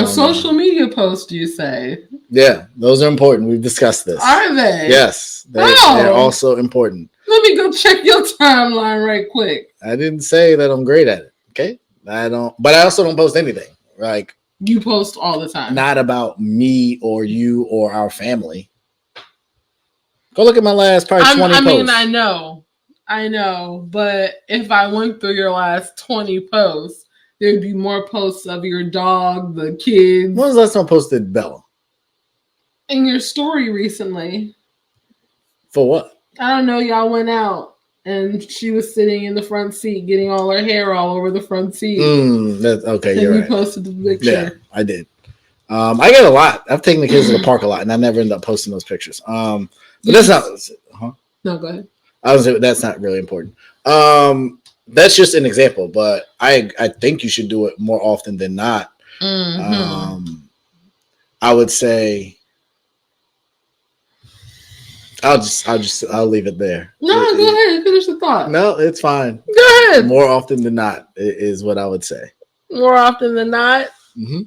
social media post, you say? Yeah, those are important. We've discussed this. Are they? Yes, they're also important. Let me go check your timeline right quick. I didn't say that I'm great at it. Okay, I don't, but I also don't post anything. Like you post all the time. Not about me or you or our family. Go look at my last probably 20 posts. I mean, I know, but if I went through your last 20 posts, there'd be more posts of your dog, the kids. When was the last time I posted Bella? In your story recently. For what? I don't know. Y'all went out and she was sitting in the front seat getting all her hair all over the front seat. Okay, and you're right. You posted the picture. Yeah, I did. I get a lot. I've taken the kids to the park a lot, and I never end up posting those pictures. But that's not. Huh? No, go ahead. I was. That's not really important. That's just an example, but I think you should do it more often than not. Mm-hmm. I would say. I'll leave it there. No, go ahead. Finish the thought. No, it's fine. Go ahead. More often than not is what I would say. More often than not. Mm-hmm.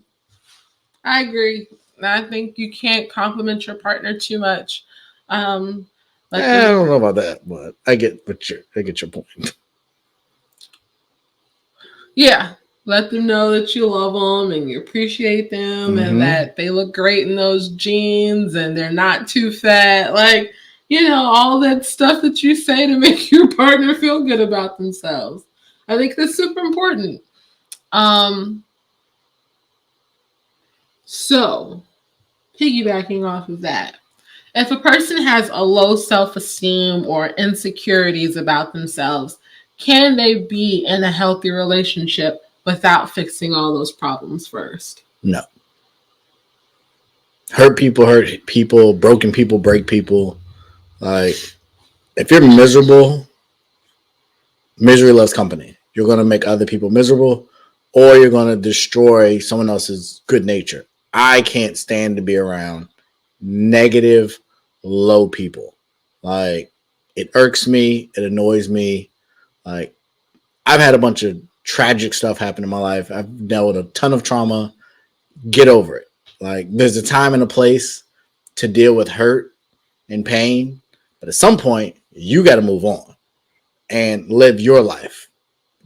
I agree. I think you can't compliment your partner too much. I don't know about that, but I get your point. Yeah, let them know that you love them and you appreciate them, and that they look great in those jeans and they're not too fat. Like, all that stuff that you say to make your partner feel good about themselves. I think that's super important. So, piggybacking off of that, if a person has a low self-esteem or insecurities about themselves, can they be in a healthy relationship without fixing all those problems first? No. Hurt people, broken people, break people. Like, if you're miserable, misery loves company. You're going to make other people miserable, or you're going to destroy someone else's good nature. I can't stand to be around negative, low people. Like, it irks me. It annoys me. Like, I've had a bunch of tragic stuff happen in my life. I've dealt with a ton of trauma. Get over it. Like, there's a time and a place to deal with hurt and pain. But at some point, you got to move on and live your life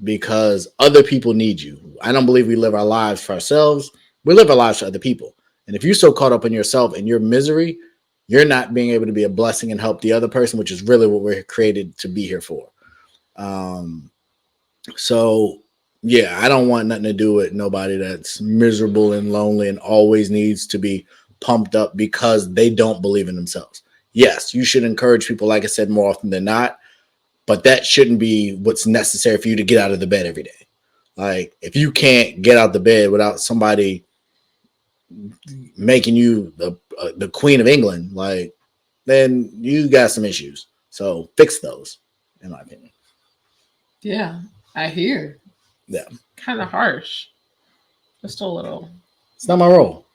because other people need you. I don't believe we live our lives for ourselves. We live our lives for other people. And if you're so caught up in yourself and your misery, you're not being able to be a blessing and help the other person, which is really what we're created to be here for. So, yeah, I don't want nothing to do with nobody that's miserable and lonely and always needs to be pumped up because they don't believe in themselves. Yes, you should encourage people, like I said, more often than not, but that shouldn't be what's necessary for you to get out of the bed every day. Like, if you can't get out the bed without somebody making you the Queen of England, like, then you got some issues. So fix those, in my opinion. Yeah, I hear. Yeah. Kind of harsh. Just a little. It's not my role.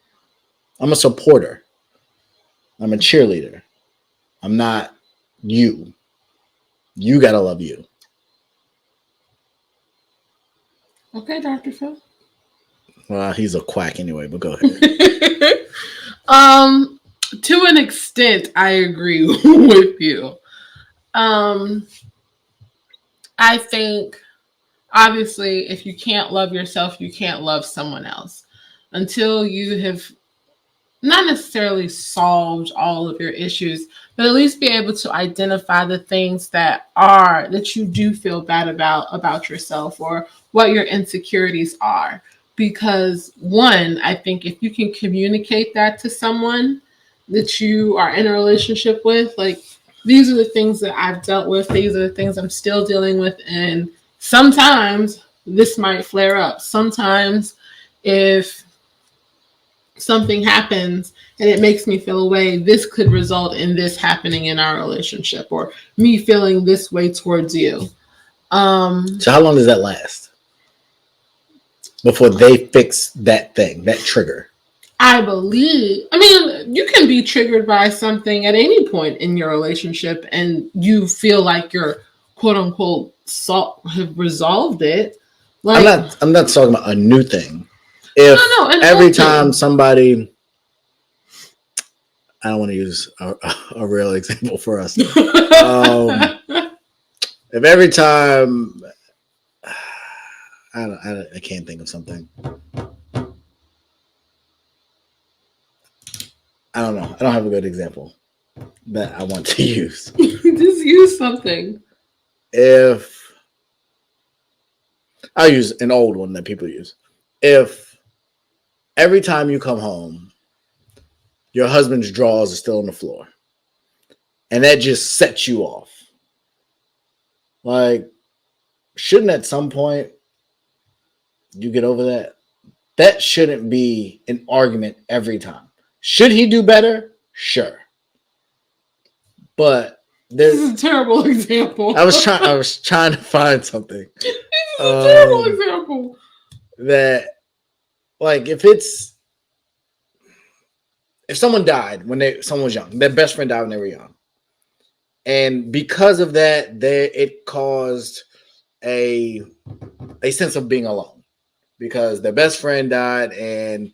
I'm a supporter. I'm a cheerleader. I'm not you. You got to love you. Okay, Dr. Phil. Well, he's a quack anyway, but go ahead. To an extent, I agree with you. I think, obviously, if you can't love yourself, you can't love someone else. Until you have not necessarily solved all of your issues, but at least be able to identify the things that you do feel bad about yourself or what your insecurities are. Because one, I think if you can communicate that to someone that you are in a relationship with, like, these are the things that I've dealt with, these are the things I'm still dealing with, and sometimes this might flare up. Sometimes if something happens and it makes me feel away, this could result in this happening in our relationship, or me feeling this way towards you. So how long does that last before they fix that thing, that trigger? I mean, you can be triggered by something at any point in your relationship and you feel like you're quote unquote have resolved it. Like, I'm not talking about a new thing. If every time somebody, I don't want to use a real example for us. If every time, I can't think of something. I don't know. I don't have a good example that I want to use. Just use something. I'll use an old one that people use. If every time you come home, your husband's drawers are still on the floor, and that just sets you off. Like, shouldn't at some point you get over that? That shouldn't be an argument every time. Should he do better? Sure. But this is a terrible example. I was trying to find something. This is a terrible example. That, like, if someone died when someone was young, their best friend died when they were young, and because of that, it caused a sense of being alone because their best friend died, and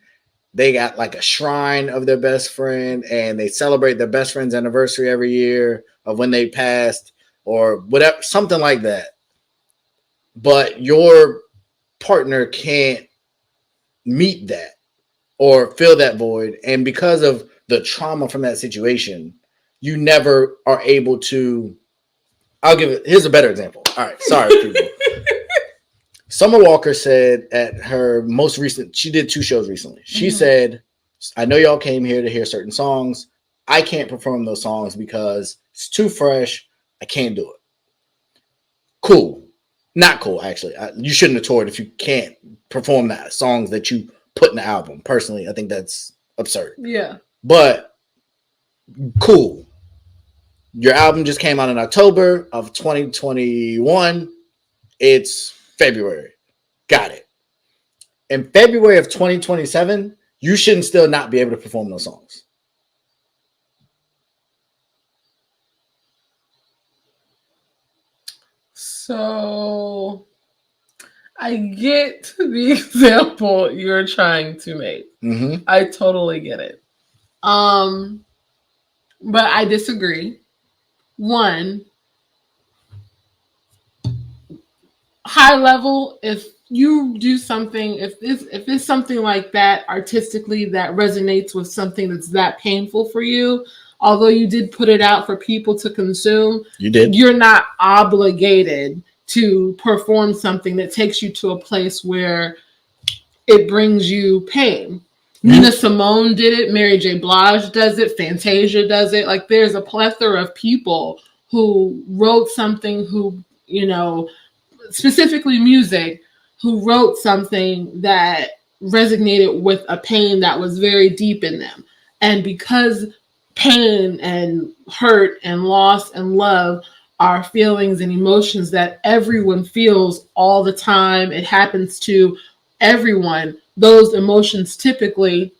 they got like a shrine of their best friend, and they celebrate their best friend's anniversary every year of when they passed or whatever, something like that. But your partner can't meet that or fill that void. And because of the trauma from that situation, you never are able to. Here's a better example. All right. Sorry, people. Summer Walker said at her most recent, she did 2 shows recently. She said, I know y'all came here to hear certain songs. I can't perform those songs because it's too fresh. I can't do it. Cool. Not cool, actually. You shouldn't have toured if you can't perform that songs that you put in the album. Personally, I think that's absurd. Yeah. But cool. Your album just came out in October of 2021. It's February. Got it. In February of 2027, you shouldn't still not be able to perform those songs. So I get the example you're trying to make. Mm-hmm. I totally get it. But I disagree. One, high level, if you do something, if it's something like that artistically that resonates with something that's that painful for you, although you did put it out for people to consume, you're not obligated to perform something that takes you to a place where it brings you pain. Nina Simone did it. Mary J. Blige does it. Fantasia does it. Like, there's a plethora of people who wrote something, who, specifically music, who wrote something that resonated with a pain that was very deep in them. And because pain and hurt and loss and love are feelings and emotions that everyone feels all the time, it happens to everyone. Those emotions typically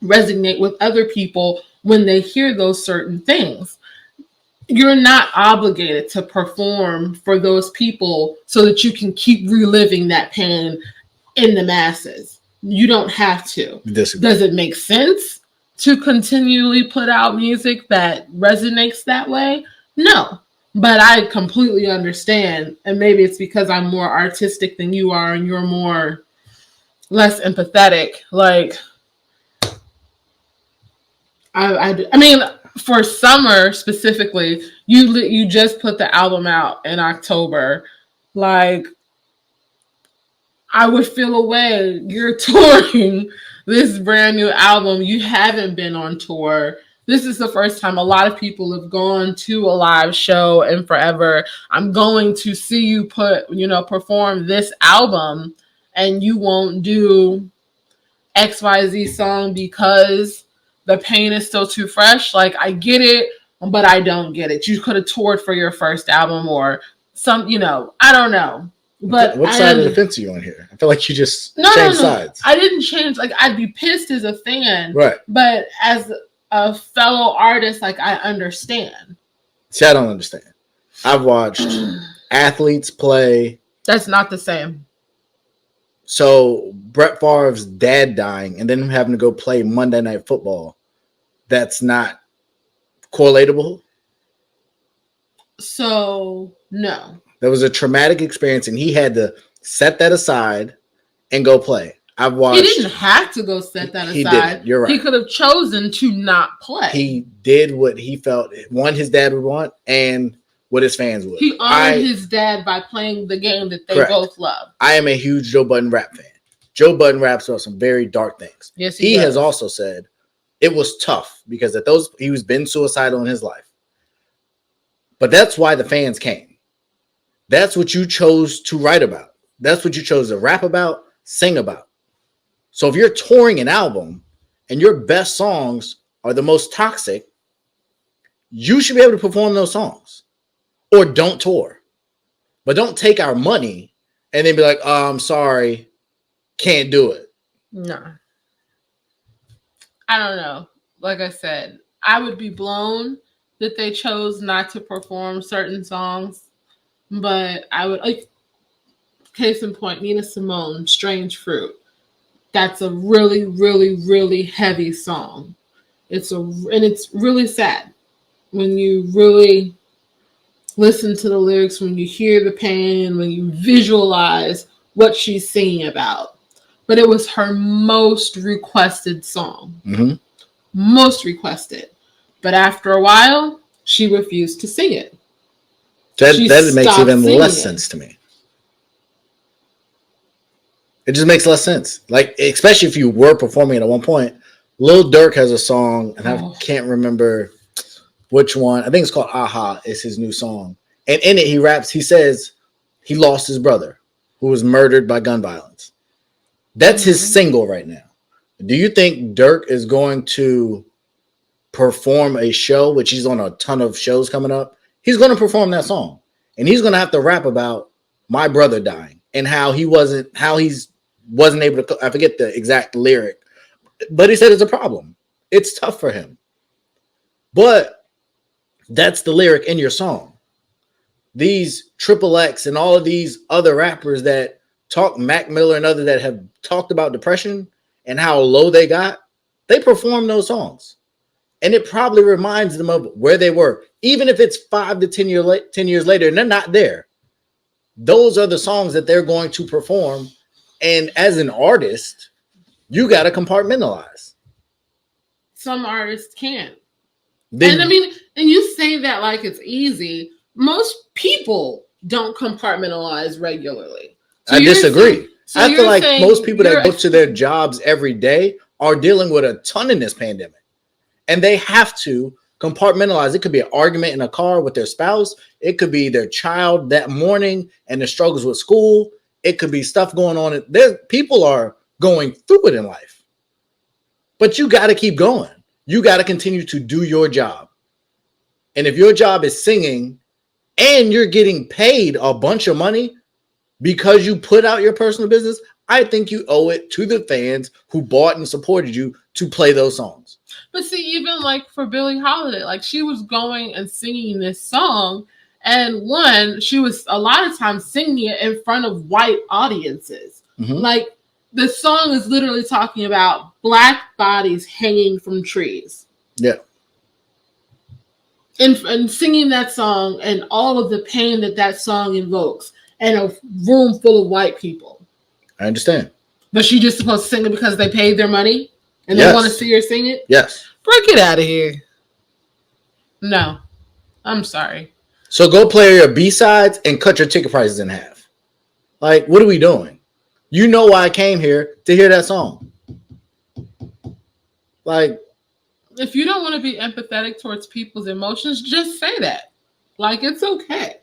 resonate with other people when they hear those certain things. You're not obligated to perform for those people so that you can keep reliving that pain in the masses. You don't have to. Does it make sense to continually put out music that resonates that way? No. But I completely understand. And maybe it's because I'm more artistic than you are and you're less empathetic. Like, I mean, for Summer specifically, you just put the album out in October. Like, I would feel away. You're touring this brand new album. You haven't been on tour. This is the first time a lot of people have gone to a live show in forever. I'm going to see you perform this album, and you won't do XYZ song because the pain is still too fresh. Like, I get it, but I don't get it. You could have toured for your first album or some, I don't know. But what side of the fence are you on here? I feel like you just changed sides. I didn't change. Like, I'd be pissed as a fan. Right. But as a fellow artist, like, I understand. See, I don't understand. I've watched athletes play. That's not the same. So Brett Favre's dad dying and then him having to go play Monday Night Football, that's not correlatable? So, no. That was a traumatic experience, and he had to set that aside and go play. I've watched. He didn't have to go set that aside. He didn't. You're right. He could have chosen to not play. He did what he felt his dad would want and what his fans would. He honored his dad by playing the game that they both love. I am a huge Joe Budden rap fan. Joe Budden raps about some very dark things. Yes, he has also said it was tough because he was been suicidal in his life. But that's why the fans came. That's what you chose to write about. That's what you chose to rap about, sing about. So if you're touring an album and your best songs are the most toxic, you should be able to perform those songs. Or don't tour. But don't take our money and then be like, oh, I'm sorry, can't do it. No. I don't know. Like I said, I would be blown that they chose not to perform certain songs. But I would, like, case in point, Nina Simone, Strange Fruit. That's a really, really, really heavy song. And it's really sad when you really listen to the lyrics, when you hear the pain, when you visualize what she's singing about. But it was her most requested song. Mm-hmm. Most requested. But after a while, she refused to sing it. That makes even less sense to me. It just makes less sense. Like, especially if you were performing it at one point. Lil Durk has a song, and I can't remember which one. I think it's called Aha. It's his new song. And in it, he raps, he says he lost his brother who was murdered by gun violence. That's his single right now. Do you think Durk is going to perform a show, which he's on a ton of shows coming up? He's going to perform that song. And he's going to have to rap about my brother dying and how he wasn't able to, I forget the exact lyric, but he said it's a problem. It's tough for him. But that's the lyric in your song. These Triple X and all of these other rappers that talk, Mac Miller and others that have talked about depression and how low they got, they perform those songs. And it probably reminds them of where they were. Even if it's 5 to 10 years later and they're not there, those are the songs that they're going to perform. And as an artist, you got to compartmentalize. Some artists can't. And you say that like it's easy. Most people don't compartmentalize regularly. So I disagree. I feel like most people that go to their jobs every day are dealing with a ton in this pandemic. And they have to compartmentalize. It could be an argument in a car with their spouse. It could be their child that morning and the struggles with school. It could be stuff going on. People are going through it in life. But you got to keep going. You got to continue to do your job. And if your job is singing and you're getting paid a bunch of money because you put out your personal business, I think you owe it to the fans who bought and supported you to play those songs. But see, even like for Billie Holiday, like she was going and singing this song, and she was a lot of times singing it in front of white audiences. Mm-hmm. Like the song is literally talking about Black bodies hanging from trees. Yeah. And singing that song and all of the pain that song invokes in a room full of white people. I understand. But she just supposed to sing it because they paid their money and they want to see her sing it? Yes. Break it out of here. No. I'm sorry. So go play your B-sides and cut your ticket prices in half. Like, what are we doing? You know why I came here to hear that song. Like, if you don't want to be empathetic towards people's emotions, just say that. Like, it's okay.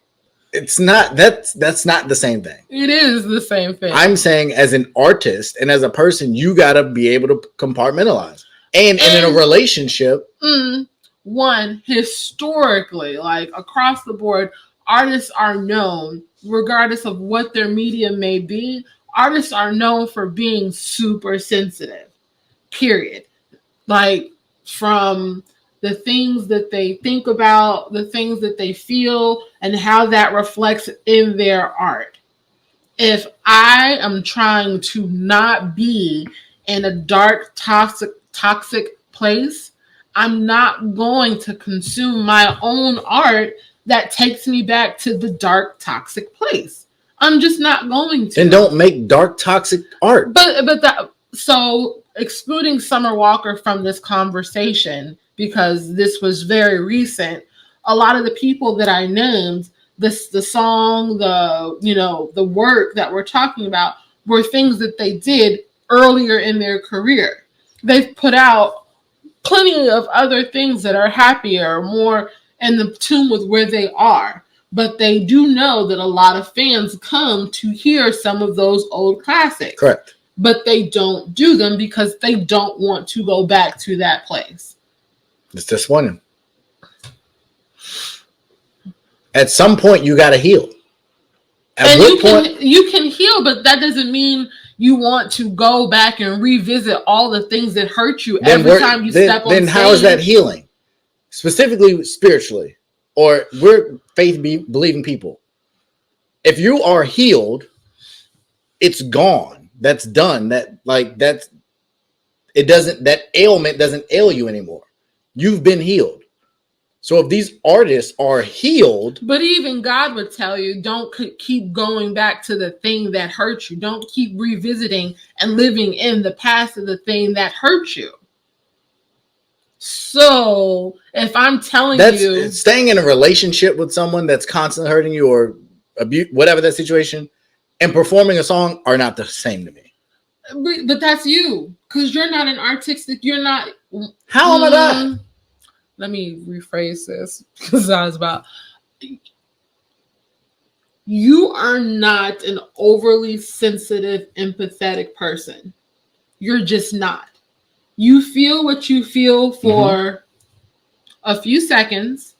It's not. That's not the same thing. It is the same thing. I'm saying as an artist and as a person, you gotta be able to compartmentalize. And in a relationship, one, historically, like across the board, artists are known, regardless of what their medium may be, artists are known for being super sensitive. Period. Like from the things that they think about, the things that they feel, and how that reflects in their art. If I am trying to not be in a dark, toxic place, I'm not going to consume my own art that takes me back to the dark, toxic place. I'm just not going to. And don't make dark, toxic art. So excluding Summer Walker from this conversation, because this was very recent, a lot of the people that I named, the song, the work that we're talking about were things that they did earlier in their career. They've put out plenty of other things that are happier, more in the tune with where they are. But they do know that a lot of fans come to hear some of those old classics. Correct. But they don't do them because they don't want to go back to that place. It's disappointing. At some point, you got to heal. You can heal, but that doesn't mean you want to go back and revisit all the things that hurt you every time you step on stage. Then how is that healing? Specifically spiritually, or we're faith-believing people. If you are healed, it's gone. That's done. That ailment doesn't ail you anymore. You've been healed. So if these artists are healed, but even God would tell you, don't keep going back to the thing that hurt you. Don't keep revisiting and living in the past of the thing that hurt you. So if I'm telling you, staying in a relationship with someone that's constantly hurting you or abuse, whatever that situation, and performing a song are not the same to me. But that's you, because you're not an artistic. You're not. How am I not? Let me rephrase this, because I was about. You are not an overly sensitive, empathetic person. You're just not. You feel what you feel for a few seconds,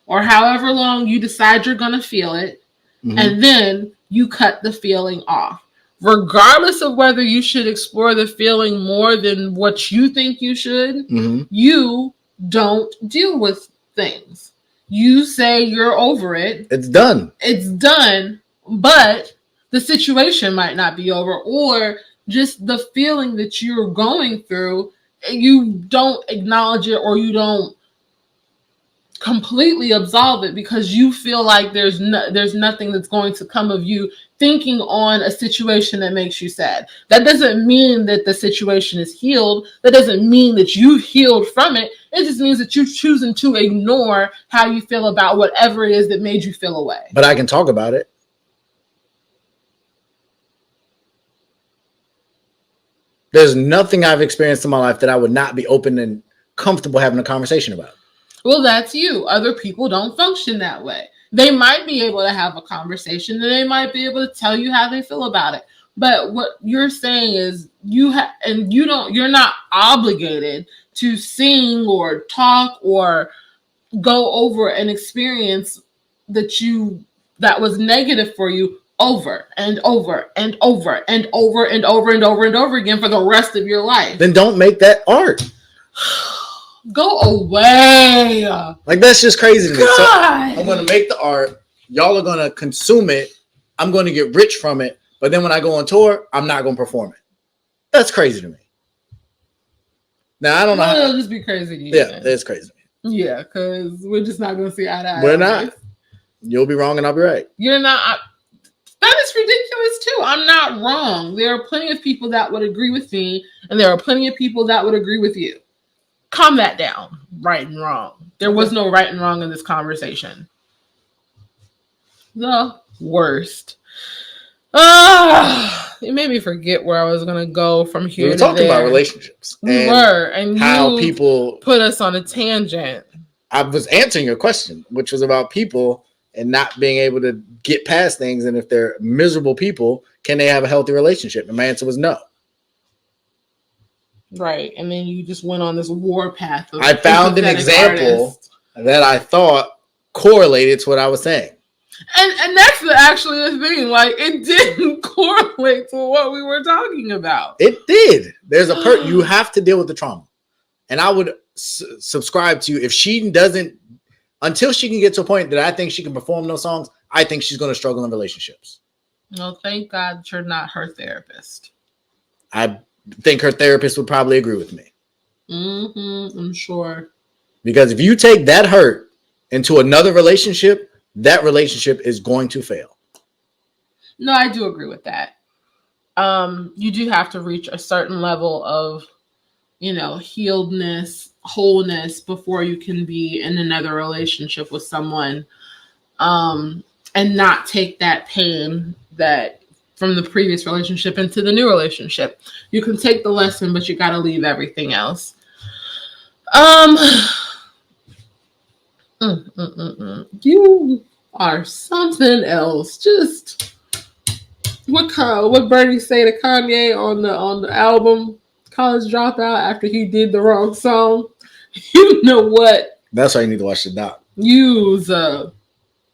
or however long you decide you're going to feel it, and then you cut the feeling off. Regardless of whether you should explore the feeling more than what you think you should, you don't deal with things. You say you're over it. It's done. It's done, but the situation might not be over, or just the feeling that you're going through, you don't acknowledge it, or you don't completely absolve it because you feel like there's nothing that's going to come of you thinking on a situation that makes you sad. That doesn't mean that the situation is healed. That doesn't mean that you've healed from it. It just means that you're choosing to ignore how you feel about whatever it is that made you feel away. But I can talk about it. There's nothing I've experienced in my life that I would not be open and comfortable having a conversation about. Well, that's you. Other people don't function that way. They might be able to have a conversation and they might be able to tell you how they feel about it. But what you're saying is you're not obligated to sing or talk or go over an experience that was negative for you over and over and over and over and over and over and over again for the rest of your life. Then don't make that art. Go away. Like, that's just crazy to me. God. So I'm going to make the art. Y'all are going to consume it. I'm going to get rich from it. But then when I go on tour, I'm not going to perform it. That's crazy to me. Now, I don't know. It'll just be crazy to you. Yeah, it's crazy. Yeah, because we're just not going to see eye to eye. We're not. You'll be wrong and I'll be right. You're not. That is ridiculous too. I'm not wrong. There are plenty of people that would agree with me, and there are plenty of people that would agree with you. Calm that down. Right and wrong. There was no right and wrong in this conversation. The worst. It made me forget where I was going to go from here. We were talking about relationships. And how people put us on a tangent. I was answering your question, which was about people and not being able to get past things. And if they're miserable people, can they have a healthy relationship? And my answer was no. Right. And then you just went on this war path. I found an example that I thought correlated to what I was saying. And that's actually the thing. Like, it didn't correlate to what we were talking about. It did. There's a you have to deal with the trauma. And I would subscribe to you. If she doesn't, until she can get to a point that I think she can perform those songs, I think she's going to struggle in relationships. Well, thank God you're not her therapist. I think her therapist would probably agree with me. I'm sure. Because if you take that hurt into another relationship, that relationship is going to fail. No, I do agree with that. You do have to reach a certain level of, healedness, wholeness before you can be in another relationship with someone, and not take that pain that from the previous relationship into the new relationship. You can take the lesson, but you got to leave everything else. You are something else. Just what Bernie say to Kanye on the album College Dropout after he did the wrong song. You know what? That's why you need to watch the doc.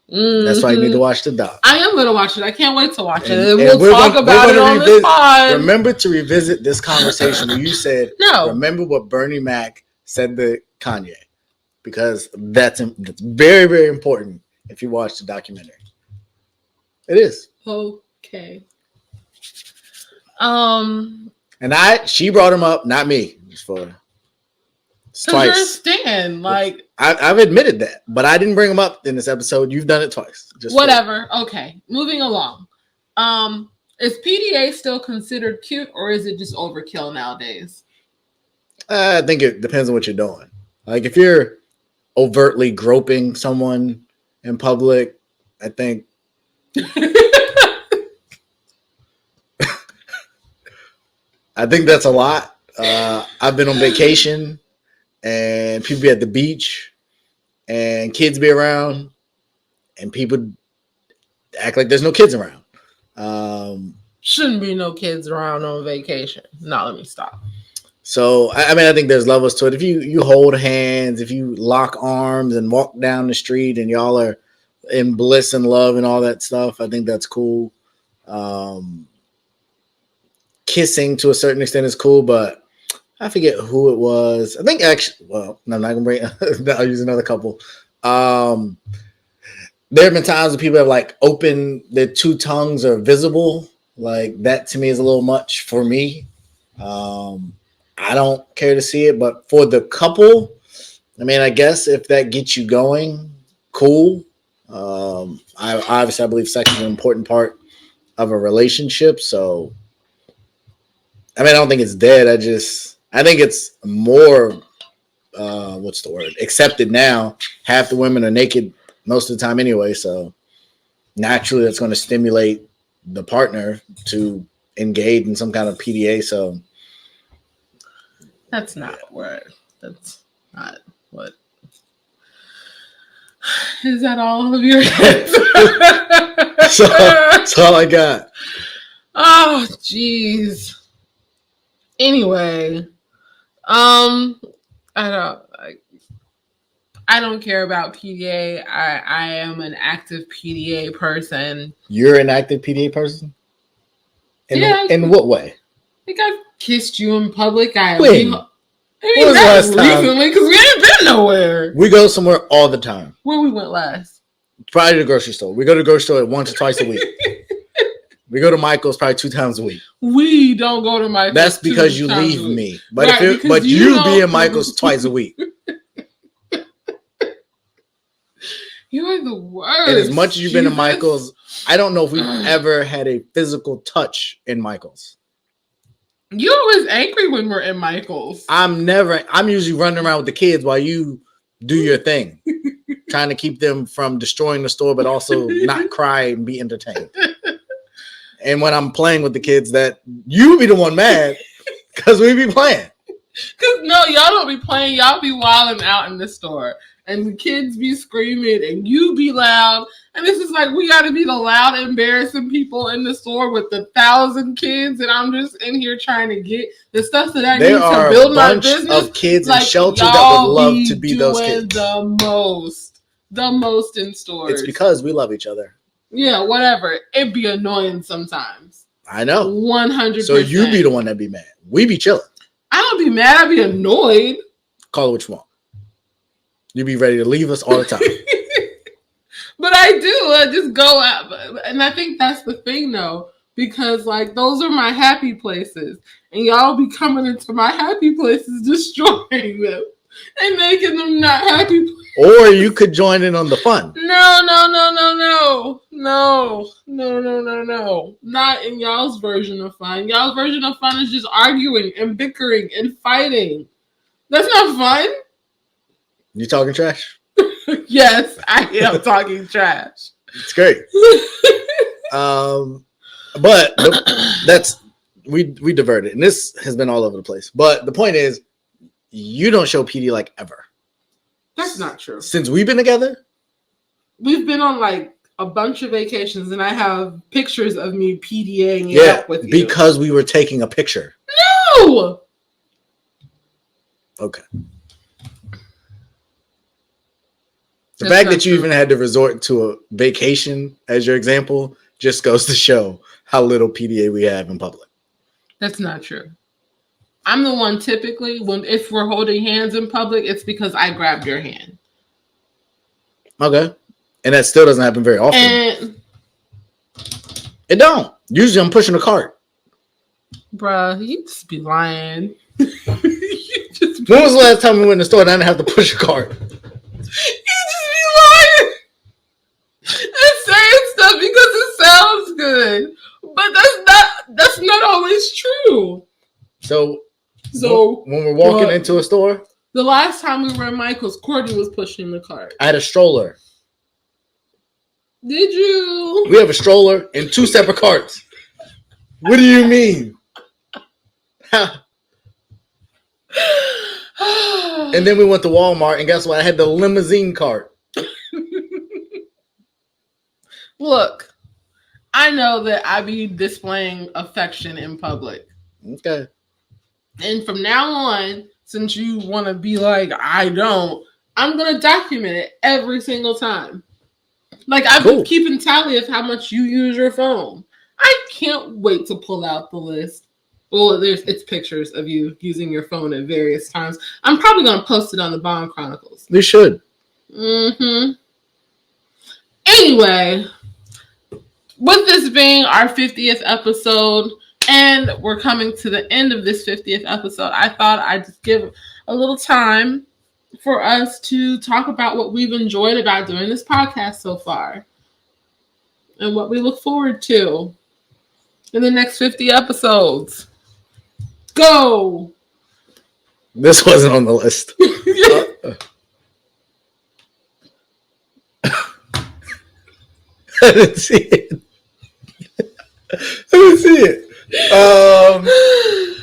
That's why you need to watch the doc. I am going to watch it. I can't wait to watch it. And we'll talk about it on this pod. Remember to revisit this conversation where you said, no. Remember what Bernie Mac said to Kanye. Because that's very, very important if you watch the documentary. It is. Okay. And she brought him up, not me. Twice. Understand, like I've admitted that, but I didn't bring him up in this episode. You've done it twice. Whatever. Okay, moving along. Is PDA still considered cute, or is it just overkill nowadays? I think it depends on what you're doing. Like if you're overtly groping someone in public, I think. I think that's a lot. I've been on vacation and people be at the beach and kids be around and people act like there's no kids around. Shouldn't be no kids around on vacation. No, let me stop. So, I think there's levels to it. If you hold hands, if you lock arms and walk down the street and y'all are in bliss and love and all that stuff, I think that's cool. Kissing to a certain extent is cool, but I forget who it was. I think actually, well, no, I'm not going to bring, I'll use another couple. There have been times when people have like opened their two tongues are visible. Like that to me is a little much for me. I don't care to see it, but for the couple, I guess if that gets you going, cool. I believe sex is an important part of a relationship. So, I don't think it's dead. I think it's more, accepted now. Half the women are naked most of the time anyway. So naturally that's going to stimulate the partner to engage in some kind of PDA. So that's not what. Is that all of your That's all I got. Oh, jeez. Anyway, I don't care about PDA. I am an active PDA person. You're an active PDA person? In what way? I think I've kissed you in public. When? Not recently, because we ain't been nowhere. We go somewhere all the time. Where we went last? Probably to the grocery store. We go to the grocery store once or twice a week. We go to Michael's probably 2 times a week. We don't go to Michael's. That's because you leave me. But right, you be in Michael's twice a week. You're the worst. And as much as you've been to Michael's, I don't know if we've ever had a physical touch in Michael's. You're always angry when we're in Michael's. I'm usually running around with the kids while you do your thing. Trying to keep them from destroying the store, but also not cry and be entertained. And when I'm playing with the kids, that you be the one mad because we be playing. Cause no, y'all don't be playing. Y'all be wilding out in the store. and the kids be screaming and you be loud. And this is like, we got to be the loud, embarrassing people in the store with the 1,000 kids, and I'm just in here trying to get the stuff that I need to build my business. There are a bunch of kids like, in shelters that would love to be those kids. The most in stores. It's because we love each other. Yeah, whatever. It'd be annoying sometimes. I know. 100%. So you be the one that be mad. We be chilling. I don't be mad. I be annoyed. Call it what you want. You be ready to leave us all the time. But I do. I just go out. And I think that's the thing, though. Because, like, those are my happy places. And y'all be coming into my happy places, destroying them. And making them not happy places. Or you could join in on the fun. No. Not in y'all's version of fun. Y'all's version of fun is just arguing and bickering and fighting. That's not fun. You talking trash? Yes, I am talking trash. It's great. But that's we diverted, and this has been all over the place. But the point is, you don't show PD like ever. That's not true. Since we've been together, we've been on like a bunch of vacations, and I have pictures of me PDAing it up with you. Because we were taking a picture. No. Okay. The fact that you even had to resort to a vacation as your example just goes to show how little PDA we have in public. That's not true. I'm the one typically, if we're holding hands in public, it's because I grabbed your hand. Okay. And that still doesn't happen very often. It don't. Usually I'm pushing a cart. Bruh, you just be lying. When was the last time we went in the store and I didn't have to push a cart? You just be lying and saying stuff because it sounds good. But that's not always true. So when we're walking into a store, the last time we were in Michael's, Courtney was pushing the cart. I had a stroller. Did you? We have a stroller and 2 separate carts. What do you mean? And then we went to Walmart, and guess what? I had the limousine cart. Look, I know that I be displaying affection in public. Okay. And from now on, since you want to be like, I don't, I'm going to document it every single time. Like, I've been keeping tally of how much you use your phone. I can't wait to pull out the list. Well, it's pictures of you using your phone at various times. I'm probably going to post it on the Bond Chronicles. We should. Mm-hmm. Anyway, with this being our 50th episode, and we're coming to the end of this 50th episode, I thought I'd just give a little time for us to talk about what we've enjoyed about doing this podcast so far and what we look forward to in the next 50 episodes. Go! This wasn't on the list. I didn't see it.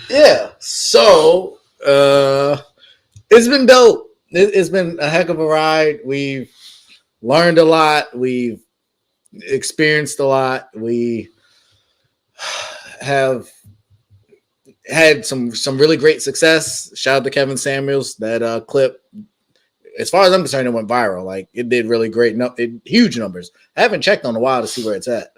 Yeah. So, it's been dope. It's been a heck of a ride. We've learned a lot. We've experienced a lot. We have had some really great success. Shout out to Kevin Samuels. That clip, as far as I'm concerned, it went viral. Like, it did really great. Huge numbers. I haven't checked on a while to see where it's at.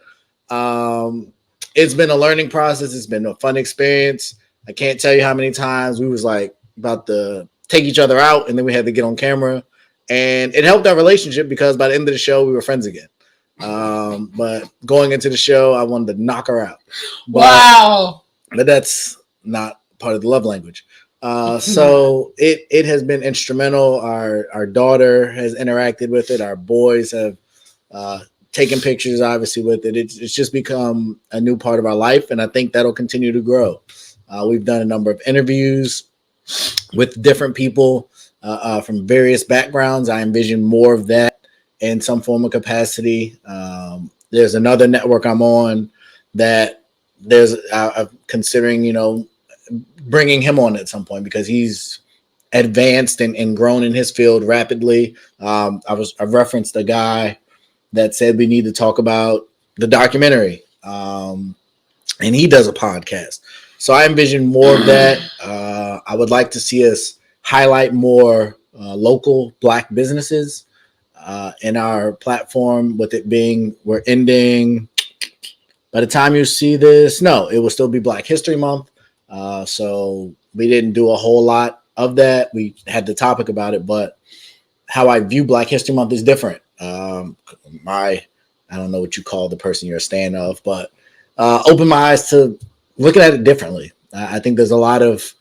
It's been a learning process. It's been a fun experience. I can't tell you how many times we was like about to take each other out, and then we had to get on camera, and it helped our relationship because by the end of the show we were friends again. But going into the show, I wanted to knock her out. But that's not part of the love language. So it has been instrumental. Our daughter has interacted with it. Our boys have taken pictures, obviously, with it. It's just become a new part of our life, and I think that'll continue to grow. We've done a number of interviews with different people from various backgrounds. I envision more of that in some form of capacity. There's another network I'm on that I'm considering, bringing him on at some point because he's advanced and grown in his field rapidly. I referenced a guy that said we need to talk about the documentary, and he does a podcast. So I envision more of that. I would like to see us highlight more local Black businesses in our platform. With it being, we're ending. By the time you see this, no, it will still be Black History Month. So we didn't do a whole lot of that. We had the topic about it, but how I view Black History Month is different. I don't know what you call the person you're a stand of, but open my eyes to looking at it differently. I think there's a lot of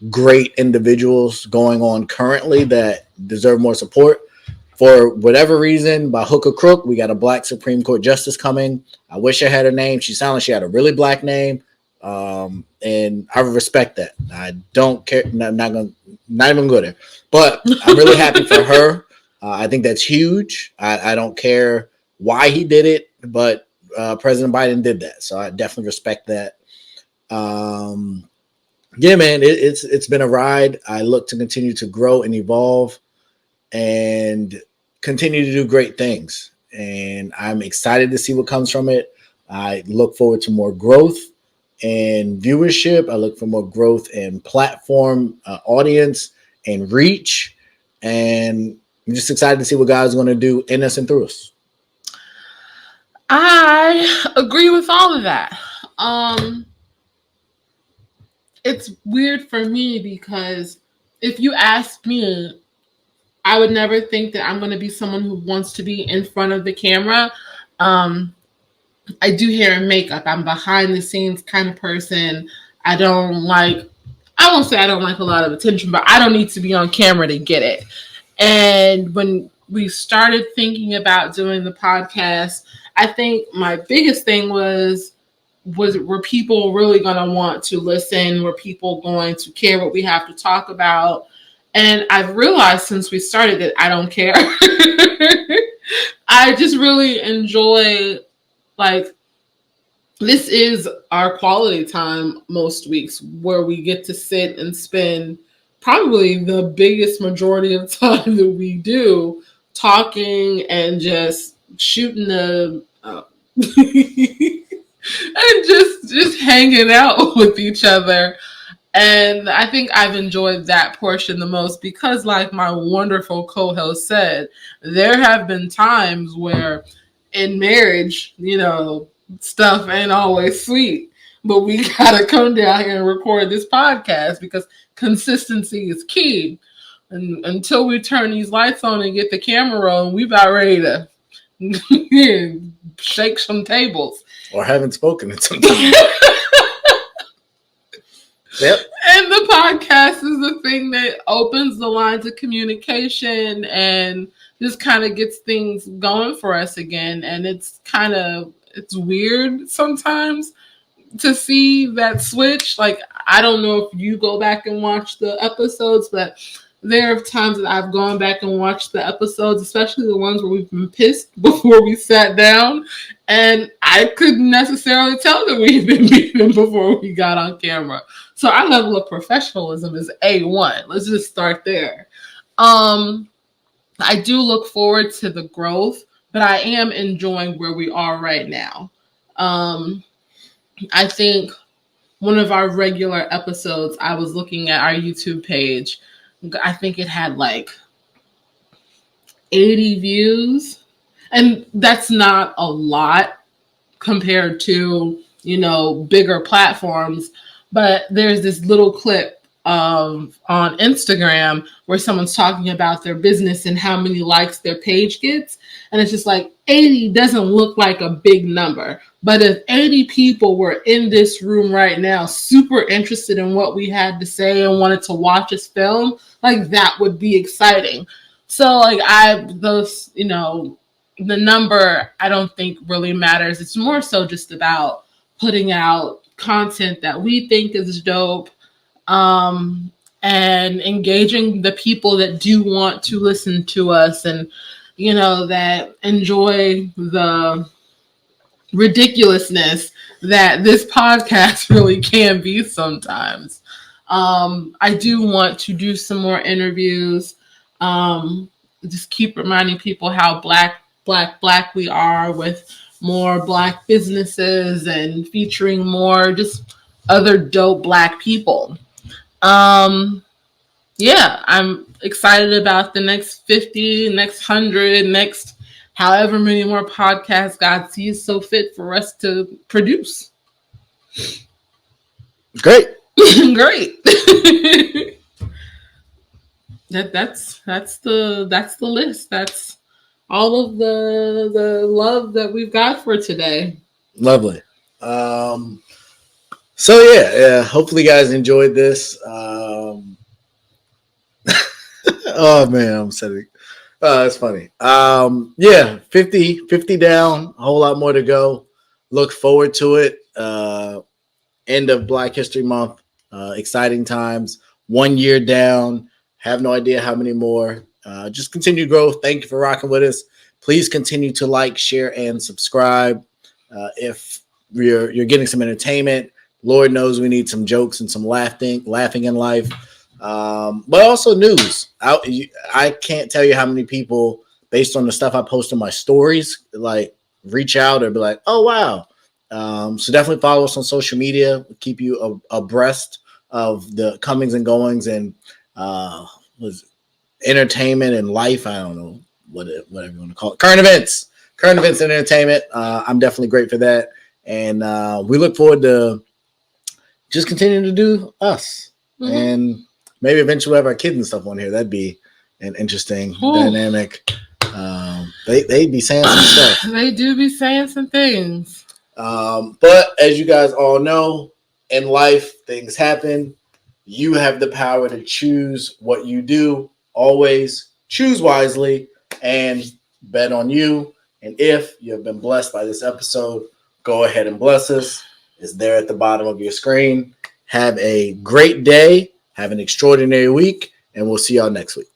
great individuals going on currently that deserve more support. For whatever reason, by hook or crook, we got a Black Supreme Court justice coming. I wish I had her name. She sounded like she had a really Black name. And I respect that. I don't care. Not even go there. But I'm really happy for her. I think that's huge. I don't care why he did it, but President Biden did that. So I definitely respect that. Yeah, man, it's been a ride. I look to continue to grow and evolve and continue to do great things. And I'm excited to see what comes from it. I look forward to more growth and viewership. I look for more growth in platform, audience, and reach. And I'm just excited to see what God's going to do in us and through us. I agree with all of that. It's weird for me because if you ask me, I would never think that I'm going to be someone who wants to be in front of the camera. I do hair and makeup. I'm behind the scenes kind of person. I won't say I don't like a lot of attention, but I don't need to be on camera to get it. And when we started thinking about doing the podcast, I think my biggest thing was were people really going to want to listen? Were people going to care what we have to talk about? And I've realized since we started that I don't care. I just really enjoy, this is our quality time most weeks where we get to sit and spend probably the biggest majority of time that we do talking and just shooting the and just hanging out with each other. And I think I've enjoyed that portion the most because, like my wonderful co-host said, there have been times where in marriage, stuff ain't always sweet, but we gotta come down here and record this podcast because consistency is key. And until we turn these lights on and get the camera rolling, we about ready to shake some tables. Or haven't spoken in some time. Yep. And the podcast is the thing that opens the lines of communication and just kind of gets things going for us again. And it's weird sometimes to see that switch. Like, I don't know if you go back and watch the episodes, but there are times that I've gone back and watched the episodes, especially the ones where we've been pissed before we sat down. And I couldn't necessarily tell that we've been beaten before we got on camera. So our level of professionalism is A1. Let's just start there. I do look forward to the growth, but I am enjoying where we are right now. I think one of our regular episodes, I was looking at our YouTube page. I think it had 80 views. And that's not a lot compared to, bigger platforms. But there's this little clip on Instagram where someone's talking about their business and how many likes their page gets. And it's just 80 doesn't look like a big number. But if 80 people were in this room right now, super interested in what we had to say and wanted to watch us film, that would be exciting. So the number I don't think really matters. It's more so just about putting out content that we think is dope, and engaging the people that do want to listen to us and, that enjoy the ridiculousness that this podcast really can be sometimes. I do want to do some more interviews. Just keep reminding people how black we are, with more black businesses and featuring more just other dope black people. Yeah, I'm excited about the next 50, next 100, next however many more podcasts God sees so fit for us to produce. Great. Great. that's the list. That's all of the love that we've got for today. Lovely. So yeah, hopefully you guys enjoyed this. Oh man, I'm setting. That's funny. Yeah, 50 down, a whole lot more to go. Look forward to it. End of Black History Month. Exciting times. 1 year down. Have no idea how many more. Just continue to grow. Thank you for rocking with us. Please continue to like, share, and subscribe. If you're getting some entertainment, Lord knows we need some jokes and some laughing in life. But also news. I can't tell you how many people, based on the stuff I post on my stories, like reach out or be like, "Oh wow." So definitely follow us on social media. We'll keep you abreast of the comings and goings and was entertainment and life. I don't know whatever you want to call it. Current events and entertainment. I'm definitely great for that, and we look forward to just continuing to do us. Mm-hmm. And maybe eventually we'll have our kids and stuff on here. That'd be an interesting dynamic. They be saying some stuff. They do be saying some things. But as you guys all know, in life, things happen. You have the power to choose what you do. Always choose wisely and bet on you. And if you have been blessed by this episode, go ahead and bless us. It's there at the bottom of your screen. Have a great day. Have an extraordinary week. And we'll see y'all next week.